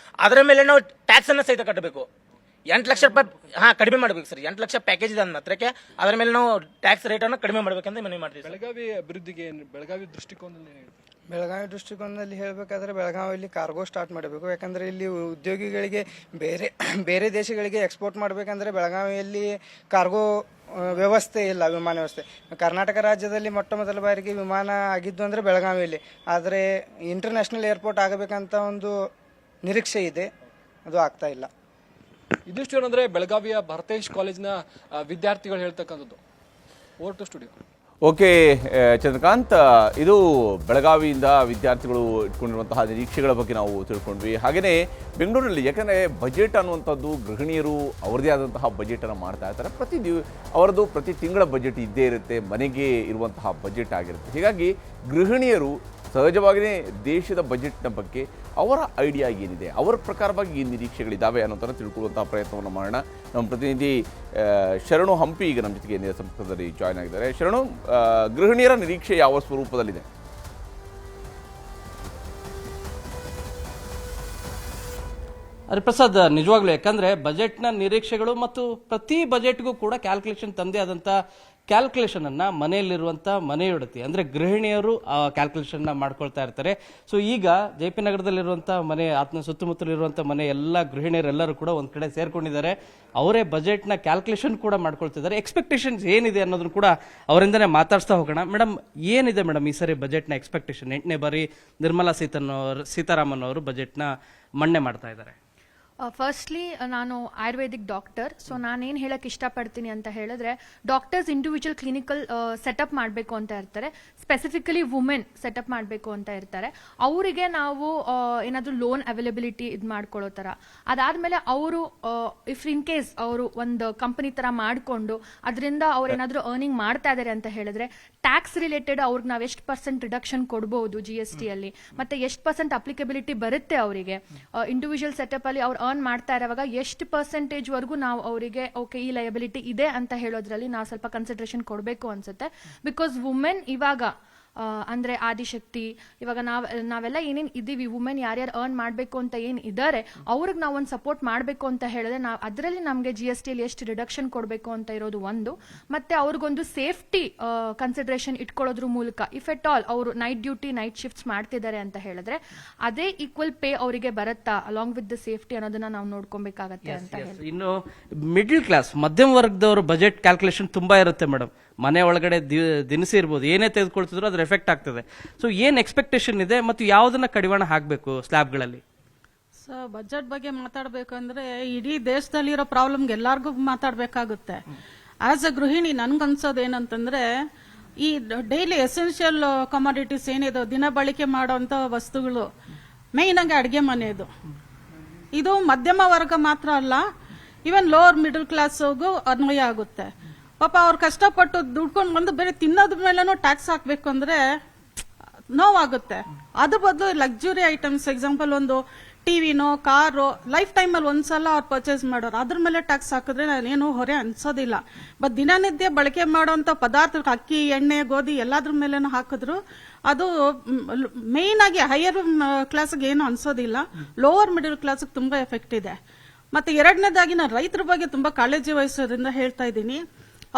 ಅದರ ಮೇಲೆ ನಾವು ಟ್ಯಾಕ್ಸ್ ಅನ್ನು ಸಹಿತ ಕಟ್ಟಬೇಕು. 8 ಲಕ್ಷ ರೂಪಾಯಿ ಕಡಿಮೆ ಮಾಡಬೇಕು ಸರ್. 8 ಲಕ್ಷ ಪ್ಯಾಕೇಜ್ ಇದೆ ಅಂದ ಮಾತ್ರಕ್ಕೆ ಅದರ ಮೇಲೆ ನಾವು ಟ್ಯಾಕ್ಸ್ ರೇಟ್ ಅನ್ನು ಕಡಿಮೆ ಮಾಡಬೇಕಂತ ಮನವಿ ಮಾಡ್ತೀವಿ. ಬೆಳಗಾವಿ ಅಭಿವೃದ್ಧಿಗೆ ಬೆಳಗಾವಿ ದೃಷ್ಟಿಕೋನದಲ್ಲಿ ಹೇಳಬೇಕಾದ್ರೆ ಬೆಳಗಾವಿಯಲ್ಲಿ ಕಾರ್ಗೋ ಸ್ಟಾರ್ಟ್ ಮಾಡಬೇಕು. ಯಾಕಂದರೆ ಇಲ್ಲಿ ಉದ್ಯೋಗಿಗಳಿಗೆ ಬೇರೆ ದೇಶಗಳಿಗೆ ಎಕ್ಸ್ಪೋರ್ಟ್ ಮಾಡಬೇಕಂದ್ರೆ ಬೆಳಗಾವಿಯಲ್ಲಿ ಕಾರ್ಗೋ ವ್ಯವಸ್ಥೆ ಇಲ್ಲ, ವಿಮಾನ ವ್ಯವಸ್ಥೆ. ಕರ್ನಾಟಕ ರಾಜ್ಯದಲ್ಲಿ ಮೊಟ್ಟ ಮೊದಲ ಬಾರಿಗೆ ವಿಮಾನ ಆಗಿದ್ದು ಅಂದರೆ ಬೆಳಗಾವಿಯಲ್ಲಿ. ಆದರೆ ಇಂಟರ್ನ್ಯಾಷನಲ್ ಏರ್ಪೋರ್ಟ್ ಆಗಬೇಕಂತ ಒಂದು ನಿರೀಕ್ಷೆ ಇದೆ, ಅದು ಆಗ್ತಾ ಇಲ್ಲ. ಇದಿಷ್ಟು ಏನಂದ್ರೆ ಬೆಳಗಾವಿಯ ಭರತೇಶ್ ಕಾಲೇಜಿನ ವಿದ್ಯಾರ್ಥಿಗಳು ಹೇಳ್ತಕ್ಕಂಥದ್ದು. Over to studio. Okay Chandrakant, ಇದು ಬೆಳಗಾವಿಯಿಂದ ವಿದ್ಯಾರ್ಥಿಗಳು ಇಟ್ಕೊಂಡಿರುವಂತಹ ನಿರೀಕ್ಷೆಗಳ ಬಗ್ಗೆ ನಾವು ತಿಳ್ಕೊಂಡ್ವಿ. ಹಾಗೆಯೇ ಬೆಂಗಳೂರಲ್ಲಿ ಯಾಕಂದರೆ ಬಜೆಟ್ ಅನ್ನುವಂಥದ್ದು ಗೃಹಿಣಿಯರು ಅವರದೇ ಆದಂತಹ ಬಜೆಟನ್ನು ಮಾಡ್ತಾ ಇರ್ತಾರೆ. ಅವರದ್ದು ಪ್ರತಿ ತಿಂಗಳ ಬಜೆಟ್ ಇದ್ದೇ ಇರುತ್ತೆ, ಮನೆಗೆ ಇರುವಂತಹ ಬಜೆಟ್ ಆಗಿರುತ್ತೆ. ಹೀಗಾಗಿ ಗೃಹಿಣಿಯರು ಸಹಜವಾಗಿಯೇ ದೇಶದ ಬಜೆಟ್ನ ಬಗ್ಗೆ ಅವರ ಐಡಿಯಾ ಏನಿದೆ, ಅವರ ಪ್ರಕಾರವಾಗಿ ಏನು ನಿರೀಕ್ಷೆಗಳಿದ್ದಾವೆ ಅನ್ನೋದನ್ನು ತಿಳ್ಕೊಳ್ಳುವಂತಹ ಪ್ರಯತ್ನವನ್ನು ಮಾಡೋಣ. ನಮ್ಮ ಪ್ರತಿನಿಧಿ ಶರಣು ಹಂಪಿ ಈಗ ನಮ್ಮ ಜೊತೆಗೆ ನೇರ ಸಂಪರ್ಕದಲ್ಲಿ ಜಾಯ್ನ್ ಆಗಿದ್ದಾರೆ. ಶರಣು, ಗೃಹಿಣಿಯರ ನಿರೀಕ್ಷೆ ಯಾವ ಸ್ವರೂಪದಲ್ಲಿದೆ? ಹರಿಪ್ರಸಾದ್, ನಿಜವಾಗ್ಲೂ ಯಾಕಂದ್ರೆ ಬಜೆಟ್ನ ನಿರೀಕ್ಷೆಗಳು ಮತ್ತು ಪ್ರತಿ ಬಜೆಟ್ಗೂ ಕೂಡ ಕ್ಯಾಲ್ಕುಲೇಷನ್ ತಂದೆ ಆದಂಥ ಕ್ಯಾಲ್ಕುಲೇಷನ್ ಅನ್ನ ಮನೆಯಲ್ಲಿರುವಂಥ ಮನೆಯೊಡತಿ ಅಂದರೆ ಗೃಹಿಣಿಯರು ಆ ಕ್ಯಾಲ್ಕುಲೇಷನ್ನ ಮಾಡ್ಕೊಳ್ತಾ ಇರ್ತಾರೆ. ಸೊ ಈಗ JP ನಗರದಲ್ಲಿರುವಂಥ ಮನೆ, ಆತನ ಸುತ್ತಮುತ್ತಲಿರುವಂಥ ಮನೆ ಎಲ್ಲ ಗೃಹಿಣಿಯರೆಲ್ಲರೂ ಕೂಡ ಒಂದು ಕಡೆ ಸೇರ್ಕೊಂಡಿದ್ದಾರೆ. ಅವರೇ ಬಜೆಟ್ನ ಕ್ಯಾಲ್ಕುಲೇಷನ್ ಕೂಡ ಮಾಡ್ಕೊಳ್ತಿದ್ದಾರೆ. ಎಕ್ಸ್ಪೆಕ್ಟೇಷನ್ಸ್ ಏನಿದೆ ಅನ್ನೋದನ್ನು ಕೂಡ ಅವರಿಂದನೇ ಮಾತಾಡ್ಸ್ತಾ ಹೋಗೋಣ. ಮೇಡಮ್, ಏನಿದೆ ಮೇಡಮ್ ಈ ಸರಿ ಬಜೆಟ್ನ ಎಕ್ಸ್ಪೆಕ್ಟೇಷನ್? 8ನೇ ಬಾರಿ ನಿರ್ಮಲಾ ಸೀತಾರಾಮನ್ ಅವರು ಬಜೆಟ್ನ ಮಂಡನೆ ಮಾಡ್ತಾ ಇದ್ದಾರೆ. ಫಸ್ಟ್ಲಿ ನಾನು ಆಯುರ್ವೇದಿಕ್ ಡಾಕ್ಟರ್. ಸೊ ನಾನೇನು ಹೇಳಕ್ಕೆ ಇಷ್ಟಪಡ್ತೀನಿ ಅಂತ ಹೇಳಿದ್ರೆ, ಡಾಕ್ಟರ್ಸ್ ಇಂಡಿವಿಜುವಲ್ ಕ್ಲಿನಿಕಲ್ ಸೆಟಪ್ ಮಾಡಬೇಕು ಅಂತ ಇರ್ತಾರೆ, ಸ್ಪೆಸಿಫಿಕಲಿ ವುಮೆನ್ ಸೆಟಪ್ ಮಾಡಬೇಕು ಅಂತ ಇರ್ತಾರೆ. ಅವರಿಗೆ ನಾವು ಏನಾದರೂ ಲೋನ್ ಅವೈಲಬಿಲಿಟಿ ಇದು ಮಾಡ್ಕೊಳ್ಳೋ ಥರ. ಅದಾದಮೇಲೆ ಅವರು ಇಫ್ ಇನ್ ಕೇಸ್ ಅವರು ಒಂದು ಕಂಪನಿ ಥರ ಮಾಡಿಕೊಂಡು ಅದರಿಂದ ಅವ್ರು ಏನಾದರೂ ಅರ್ನಿಂಗ್ ಮಾಡ್ತಾ ಇದ್ದಾರೆ ಅಂತ ಹೇಳಿದ್ರೆ, ಟ್ಯಾಕ್ಸ್ ರಿಲೇಟೆಡ್ ಅವ್ರಿಗೆ ನಾವು ಎಷ್ಟು % ರಿಡಕ್ಷನ್ ಕೊಡ್ಬೋದು GST ಅಲ್ಲಿ, ಮತ್ತು ಎಷ್ಟು % ಅಪ್ಲಿಕಬಿಲಿಟಿ ಬರುತ್ತೆ ಅವರಿಗೆ ಇಂಡಿವಿಜುವಲ್ ಸೆಟಪ್ ಅಲ್ಲಿ ಅವ್ರು ಅರ್ನ್ ಮಾಡ್ತಾ ಇರೋವಾಗ ಎಷ್ಟು ಪರ್ಸೆಂಟೇಜ್ವರೆಗೂ ನಾವು ಅವರಿಗೆ ಓಕೆ ಈ ಲಯಬಿಲಿಟಿ ಇದೆ ಅಂತ ಹೇಳೋದ್ರಲ್ಲಿ ನಾವು ಸ್ವಲ್ಪ ಕನ್ಸಿಡ್ರೇಷನ್ ಕೊಡಬೇಕು ಅನ್ಸುತ್ತೆ. ಬಿಕಾಸ್ ವುಮೆನ್ ಇವಾಗ ಅಂದರೆ ಆದಿಶಕ್ತಿ ಇವಾಗ ನಾವೆಲ್ಲ ಏನೇನು ಇದ್ದೀವಿ, ವುಮೆನ್ ಯಾರ್ಯಾರು ಅರ್ನ್ ಮಾಡಬೇಕು ಅಂತ ಏನು ಇದ್ದಾರೆ ಅವ್ರಿಗೆ ನಾವು ಒಂದು ಸಪೋರ್ಟ್ ಮಾಡಬೇಕು ಅಂತ ಹೇಳಿದ್ರೆ ನಾವು ಅದರಲ್ಲಿ ನಮಗೆ GSTಯಲ್ಲಿ ಎಷ್ಟು ರಿಡಕ್ಷನ್ ಕೊಡಬೇಕು ಅಂತ ಇರೋದು ಒಂದು. ಮತ್ತು ಅವ್ರಿಗೊಂದು ಸೇಫ್ಟಿ ಕನ್ಸಿಡ್ರೇಷನ್ ಇಟ್ಕೊಳ್ಳೋದ್ರ ಮೂಲಕ ಇಫ್ ಎಟ್ ಆಲ್ ಅವರು ನೈಟ್ ಡ್ಯೂಟಿ ನೈಟ್ ಶಿಫ್ಟ್ಸ್ ಮಾಡ್ತಿದ್ದಾರೆ ಅಂತ ಹೇಳಿದ್ರೆ ಅದೇ ಈಕ್ವಲ್ ಪೇ ಅವರಿಗೆ ಬರುತ್ತಾ ಅಲಾಂಗ್ ವಿತ್ ದ ಸೇಫ್ಟಿ ಅನ್ನೋದನ್ನ ನಾವು ನೋಡ್ಕೊಬೇಕಾಗತ್ತೆ ಅಂತ ಹೇಳಿ. ಇನ್ನು ಮಿಡ್ಲ್ ಕ್ಲಾಸ್ ಮಧ್ಯಮ ವರ್ಗದವರು ಬಜೆಟ್ ಕ್ಯಾಲ್ಕುಲೇಷನ್ ತುಂಬಾ ಇರುತ್ತೆ ಮೇಡಮ್. ಮನೆ ಒಳಗಡೆ ದಿನಸಿ ಇರ್ಬೋದು, ಏನೇ ತೆಗೆದುಕೊಳ್ತಿದ್ರು ಅದ್ರ ಎಫೆಕ್ಟ್ ಆಗ್ತದೆ. ಸೊ ಏನ್ ಎಕ್ಸ್ಪೆಕ್ಟೇಷನ್ ಇದೆ ಮತ್ತು ಯಾವುದನ್ನ ಕಡಿವಾಣ ಹಾಕಬೇಕು ಸ್ಲ್ಯಾಬ್ಗಳಲ್ಲಿ? ಸೊ ಬಜೆಟ್ ಬಗ್ಗೆ ಮಾತಾಡಬೇಕಂದ್ರೆ ಇಡೀ ದೇಶದಲ್ಲಿರೋ ಪ್ರಾಬ್ಲಮ್ಗೆ ಎಲ್ಲರಿಗೂ ಮಾತಾಡಬೇಕಾಗುತ್ತೆ. ಆಸ್ ಅ ಗೃಹಿಣಿ ನನ್ಗನ್ಸೋದು ಏನಂತಂದ್ರೆ ಈ ಡೈಲಿ ಎಸೆನ್ಷಿಯಲ್ ಕಮಾಡಿಟೀಸ್ ಏನಿದೆ ದಿನ ಬಳಕೆ ಮಾಡೋಂಥ ವಸ್ತುಗಳು, ಮೇಯ್ನ್ ಆಗಿ ಅಡುಗೆ ಮನೆಯದು, ಇದು ಮಧ್ಯಮ ವರ್ಗ ಮಾತ್ರ ಅಲ್ಲ, ಈವನ್ ಲೋವರ್ ಮಿಡಲ್ ಕ್ಲಾಸ್ಗೂ ಅನ್ವಯ ಆಗುತ್ತೆ. ಪಾಪ ಅವ್ರು ಕಷ್ಟಪಟ್ಟು ದುಡ್ಕೊಂಡು ಬಂದು ಬೇರೆ ತಿನ್ನೋದ್ರ ಮೇಲೂ ಟ್ಯಾಕ್ಸ್ ಹಾಕ್ಬೇಕು ಅಂದ್ರೆ ನೋವಾಗುತ್ತೆ. ಅದ್ರ ಬದಲು ಲಕ್ಸುರಿ ಐಟಮ್ಸ್, ಎಕ್ಸಾಂಪಲ್ ಒಂದು ಟಿವಿನೋ ಕಾರು ಲೈಫ್ ಟೈಮಲ್ಲಿ ಒಂದ್ಸಲ ಅವ್ರು ಪರ್ಚೇಸ್ ಮಾಡೋರು, ಅದ್ರ ಮೇಲೆ ಟ್ಯಾಕ್ಸ್ ಹಾಕಿದ್ರೆ ನಾನೇನು ಹೊರೆ ಅನ್ಸೋದಿಲ್ಲ. ಬಟ್ ದಿನನಿತ್ಯ ಬಳಕೆ ಮಾಡೋಂಥ ಪದಾರ್ಥ ಅಕ್ಕಿ ಎಣ್ಣೆ ಗೋಧಿ ಎಲ್ಲಾದ್ರ ಮೇಲೇನು ಹಾಕಿದ್ರು ಅದು ಮೇಯ್ನ್ ಆಗಿ ಹೈಯರ್ ಕ್ಲಾಸ್ಗೆ ಏನು ಅನ್ಸೋದಿಲ್ಲ, ಲೋವರ್ ಮಿಡಲ್ ಕ್ಲಾಸ್ಗೆ ತುಂಬಾ ಎಫೆಕ್ಟ್ ಇದೆ. ಮತ್ತೆ ಎರಡನೇದಾಗಿ ನಾನು ರೈತರ ಬಗ್ಗೆ ತುಂಬಾ ಕಾಳಜಿ ವಹಿಸೋದ್ರಿಂದ ಹೇಳ್ತಾ ಇದ್ದೀನಿ,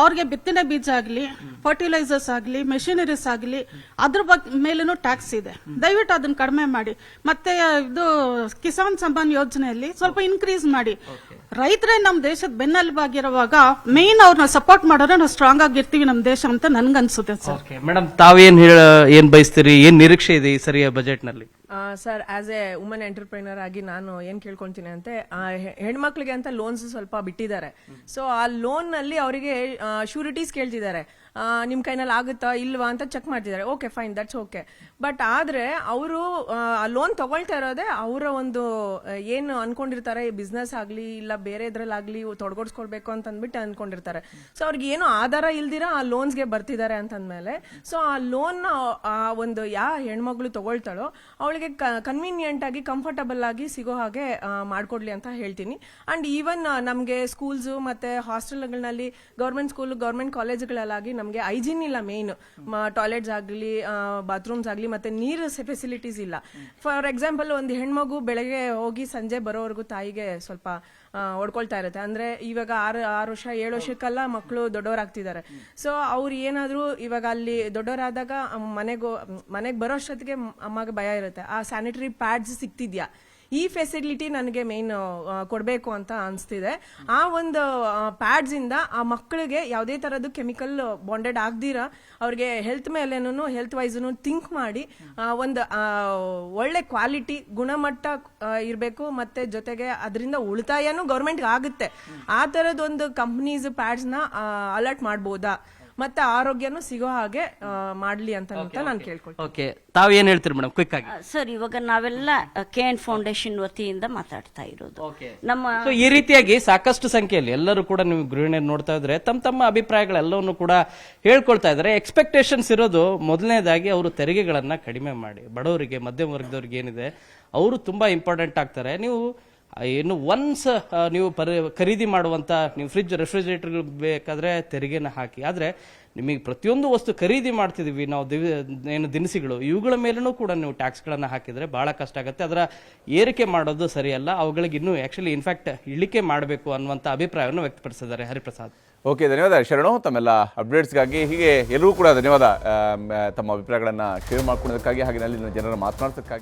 ಅವ್ರಿಗೆ ಬಿತ್ತನೆ ಬೀಜ ಆಗಲಿ, ಫರ್ಟಿಲೈಸರ್ಸ್ ಆಗಲಿ, ಮೆಷಿನರೀಸ್ ಆಗಲಿ ಅದ್ರ ಮೇಲೂ ಟ್ಯಾಕ್ಸ್ ಇದೆ. ದಯವಿಟ್ಟು ಅದನ್ನ ಕಡಿಮೆ ಮಾಡಿ. ಮತ್ತೆ ಇದು ಕಿಸಾನ್ ಸಮ್ಮಾನ್ ಯೋಜನೆಯಲ್ಲಿ ಸ್ವಲ್ಪ ಇನ್ಕ್ರೀಸ್ ಮಾಡಿ. ರೈತರೇ ನಮ್ಮ ದೇಶದ ಬೆನ್ನೆಲುಬಾಗಿರುವಾಗ ಮೇನ್ ಅವ್ರನ್ನ ಸಪೋರ್ಟ್ ಮಾಡೋದ್ರೆ ನಾವು ಸ್ಟ್ರಾಂಗ್ ಆಗಿರ್ತೀವಿ ನಮ್ಮ ದೇಶ ಅಂತ ನನ್ಗನ್ಸುತ್ತೆ ಸರ್. ಮೇಡಮ್, ತಾವೇನ್ ಏನ್ ಬಯಸ್ತೀರಿ, ಏನ್ ನಿರೀಕ್ಷೆ ಇದೆ ಈ ಸರಿಯ ಬಜೆಟ್ ನಲ್ಲಿ? Sir, as A woman entrepreneur ಆಗಿ ನಾನು ಏನ್ ಕೇಳ್ಕೊಂತೀನಿ ಅಂತೆ, ಹೆಣ್ಮಕ್ಳಿಗೆ ಅಂತ ಲೋನ್ಸ್ ಸ್ವಲ್ಪ ಬಿಟ್ಟಿದ್ದಾರೆ. ಸೊ ಆ ಲೋನ್ ನಲ್ಲಿ ಅವರಿಗೆ ಶ್ಯೂರಿಟೀಸ್ ಕೇಳ್ತಿದ್ದಾರೆ, ನಿಮ್ ಕೈನಲ್ಲಿ ಆಗುತ್ತಾ ಇಲ್ವಾ ಅಂತ ಚೆಕ್ ಮಾಡ್ತಿದ್ದಾರೆ. Okay fine, that's okay. But ಆದ್ರೆ ಅವರು ಆ ಲೋನ್ ತಗೊಳ್ತಾ ಇರೋದೇ ಅವರ ಒಂದು ಏನು ಅನ್ಕೊಂಡಿರ್ತಾರೆ, ಬಿಸ್ನೆಸ್ ಆಗ್ಲಿ ಇಲ್ಲ ಬೇರೆ ಇದ್ರಲ್ಲಾಗ್ಲಿ ತೊಡಗೊಡ್ಸ್ಕೊಳ್ಬೇಕು ಅಂತ ಅಂದ್ಬಿಟ್ಟು ಅನ್ಕೊಂಡಿರ್ತಾರೆ. ಸೊ ಅವ್ರಿಗೆ ಏನು ಆಧಾರ ಇಲ್ದಿರ ಆ ಲೋನ್ಸ್ಗೆ ಬರ್ತಿದ್ದಾರೆ ಅಂತಂದ್ಮೇಲೆ, ಸೊ ಆ ಲೋನ್ ಆ ಒಂದು ಹೆಣ್ಮಗಳು ತಗೊಳ್ತಾಳೋ ಅವಳಿಗೆ ಕನ್ವೀನಿಯಂಟ್ ಆಗಿ ಕಂಫರ್ಟಬಲ್ ಆಗಿ ಸಿಗೋ ಹಾಗೆ ಮಾಡ್ಕೊಡ್ಲಿ ಅಂತ ಹೇಳ್ತೀನಿ. ಅಂಡ್ ಈವನ್ ನಮ್ಗೆ ಸ್ಕೂಲ್ಸ್ ಮತ್ತೆ ಹಾಸ್ಟೆಲ್ಗಳಲ್ಲಿ ಗೌರ್ಮೆಂಟ್ ಸ್ಕೂಲ್ ಗೌರ್ಮೆಂಟ್ ಕಾಲೇಜ್ಗಳಲ್ಲಾಗಿ ನಮ್ಗೆ ಹೈಜೀನ್ ಇಲ್ಲ, ಮೇನ್ ಟಾಯ್ಲೆಟ್ಸ್ ಆಗ್ಲಿ ಬಾತ್ರೂಮ್ಸ್ ಆಗ್ಲಿ ಮತ್ತೆ ನೀರು ಫೆಸಿಲಿಟೀಸ್ ಇಲ್ಲ. ಫಾರ್ ಎಕ್ಸಾಂಪಲ್ ಒಂದು ಹೆಣ್ಮಗು ಬೆಳಗ್ಗೆ ಹೋಗಿ ಸಂಜೆ ಬರೋವರೆಗೂ ತಾಯಿಗೆ ಸ್ವಲ್ಪ ಹೊಡ್ಕೊಳ್ತಾ ಇರುತ್ತೆ. ಅಂದ್ರೆ ಇವಾಗ 6 ವರ್ಷ 7 ವರ್ಷಕ್ಕೆಲ್ಲ ಮಕ್ಕಳು ದೊಡ್ಡವರಾಗ್ತಿದ್ದಾರೆ. ಸೊ ಅವ್ರು ಏನಾದ್ರು ಇವಾಗ ಅಲ್ಲಿ ದೊಡ್ಡವರಾದಾಗ ಮನೆಗೆ ಬರೋಷ್ಟೊತ್ತಿಗೆ ಅಮ್ಮಗೆ ಭಯ ಇರುತ್ತೆ, ಆ ಸ್ಯಾನಿಟರಿ ಪ್ಯಾಡ್ಸ್ ಸಿಗ್ತಿದ್ಯಾ, ಈ ಫೆಸಿಲಿಟಿ ನನಗೆ ಮೇನ್ ಕೊಡಬೇಕು ಅಂತ ಅನಿಸ್ತಿದೆ. ಆ ಒಂದು ಪ್ಯಾಡ್ಸ್ ಇಂದ ಆ ಮಕ್ಕಳಿಗೆ ಯಾವುದೇ ತರದ್ದು ಕೆಮಿಕಲ್ ಬಾಂಡೆಡ್ ಆಗದಿರ ಅವ್ರಿಗೆ ಹೆಲ್ತ್ ಮೇಲೇನು ಹೆಲ್ತ್ ವೈಸ್ನು ಥಿಂಕ್ ಮಾಡಿ ಒಂದು ಒಳ್ಳೆ ಕ್ವಾಲಿಟಿ ಗುಣಮಟ್ಟ ಇರಬೇಕು. ಮತ್ತೆ ಜೊತೆಗೆ ಅದರಿಂದ ಉಳಿತಾಯನೂ ಗೌರ್ಮೆಂಟ್ಗೆ ಆಗುತ್ತೆ. ಆ ತರದೊಂದು ಕಂಪ್ನೀಸ್ ಪ್ಯಾಡ್ಸ್ನ ಅಲರ್ಟ್ ಮಾಡ್ಬೋದಾ, ಮತ್ತೆ ಆರೋಗ್ಯನೂ ಸಿಗೋ ಹಾಗೆ ಮಾಡ್ಲಿ ಅಂತ ನಾನು ಕೇಳ್ಕೊಳ್ತೀನಿ. ಓಕೆ, ತಾವ್ ಏನ್ ಹೇಳ್ತೀರಿ ಮೇಡಮ್ ಕ್ವಿಕ್ ಆಗಿ? ಸರ್, ಇವಾಗ ನಾವೆಲ್ಲ KN ಫೌಂಡೇಶನ್ ವತಿಯಿಂದ ಮಾತಾಡ್ತಾ ಇರೋದು. ನಮ್ಮ ಈ ರೀತಿಯಾಗಿ ಸಾಕಷ್ಟು ಸಂಖ್ಯೆಯಲ್ಲಿ ಎಲ್ಲರೂ ಕೂಡ ನೀವು ಗೃಹಿಣಿಯರು ನೋಡ್ತಾ ಇದ್ರೆ ತಮ್ಮ ಅಭಿಪ್ರಾಯಗಳೆಲ್ಲವನ್ನು ಕೂಡ ಹೇಳ್ಕೊಳ್ತಾ ಇದ್ದಾರೆ. ಎಕ್ಸ್ಪೆಕ್ಟೇಷನ್ಸ್ ಇರೋದು ಮೊದಲನೇದಾಗಿ ಅವರು ತೆರಿಗೆಗಳನ್ನ ಕಡಿಮೆ ಮಾಡಿ, ಬಡವರಿಗೆ ಮಧ್ಯಮ ವರ್ಗದವ್ರಿಗೆ ಏನಿದೆ ಅವರು ತುಂಬಾ ಇಂಪಾರ್ಟೆಂಟ್ ಆಗ್ತಾರೆ. ನೀವು ಏನು ಒನ್ಸ್ ನೀವು ಖರೀದಿ ಮಾಡುವಂತ ನೀವು ಫ್ರಿಜ್ ರೆಫ್ರಿಜರೇಟರ್ ಬೇಕಾದ್ರೆ ತೆರಿಗೆನ ಹಾಕಿ, ಆದ್ರೆ ನಿಮಗೆ ಪ್ರತಿಯೊಂದು ವಸ್ತು ಖರೀದಿ ಮಾಡ್ತಿದೀವಿ ನಾವು ಏನು ದಿನಸಿಗಳು ಇವುಗಳ ಮೇಲೂ ಕೂಡ ನೀವು ಟ್ಯಾಕ್ಸ್ಗಳನ್ನ ಹಾಕಿದ್ರೆ ಬಹಳ ಕಷ್ಟ ಆಗುತ್ತೆ. ಅದರ ಏರಿಕೆ ಮಾಡೋದು ಸರಿಯಲ್ಲ, ಅವುಗಳಿಗೆ ಇನ್ನೂ ಆಕ್ಚುಲಿ ಇನ್ಫ್ಯಾಕ್ಟ್ ಇಳಿಕೆ ಮಾಡಬೇಕು ಅನ್ನುವಂಥ ಅಭಿಪ್ರಾಯವನ್ನು ವ್ಯಕ್ತಪಡಿಸಿದ್ದಾರೆ ಹರಿಪ್ರಸಾದ್. ಓಕೆ, ಧನ್ಯವಾದ ಶರಣು ತಮ್ಮೆಲ್ಲ ಅಪ್ಡೇಟ್ಸ್ಗಾಗಿ. ಹೀಗೆ ಎಲ್ಲರೂ ಕೂಡ ಧನ್ಯವಾದ ತಮ್ಮ ಅಭಿಪ್ರಾಯಗಳನ್ನು ಶೇರ್ ಮಾಡ್ಕೊಳ್ಳೋದಕ್ಕಾಗಿ, ಹಾಗೆ ಅಲ್ಲಿನ ಜನರ ಮಾತನಾಡೋದಕ್ಕಾಗಿ.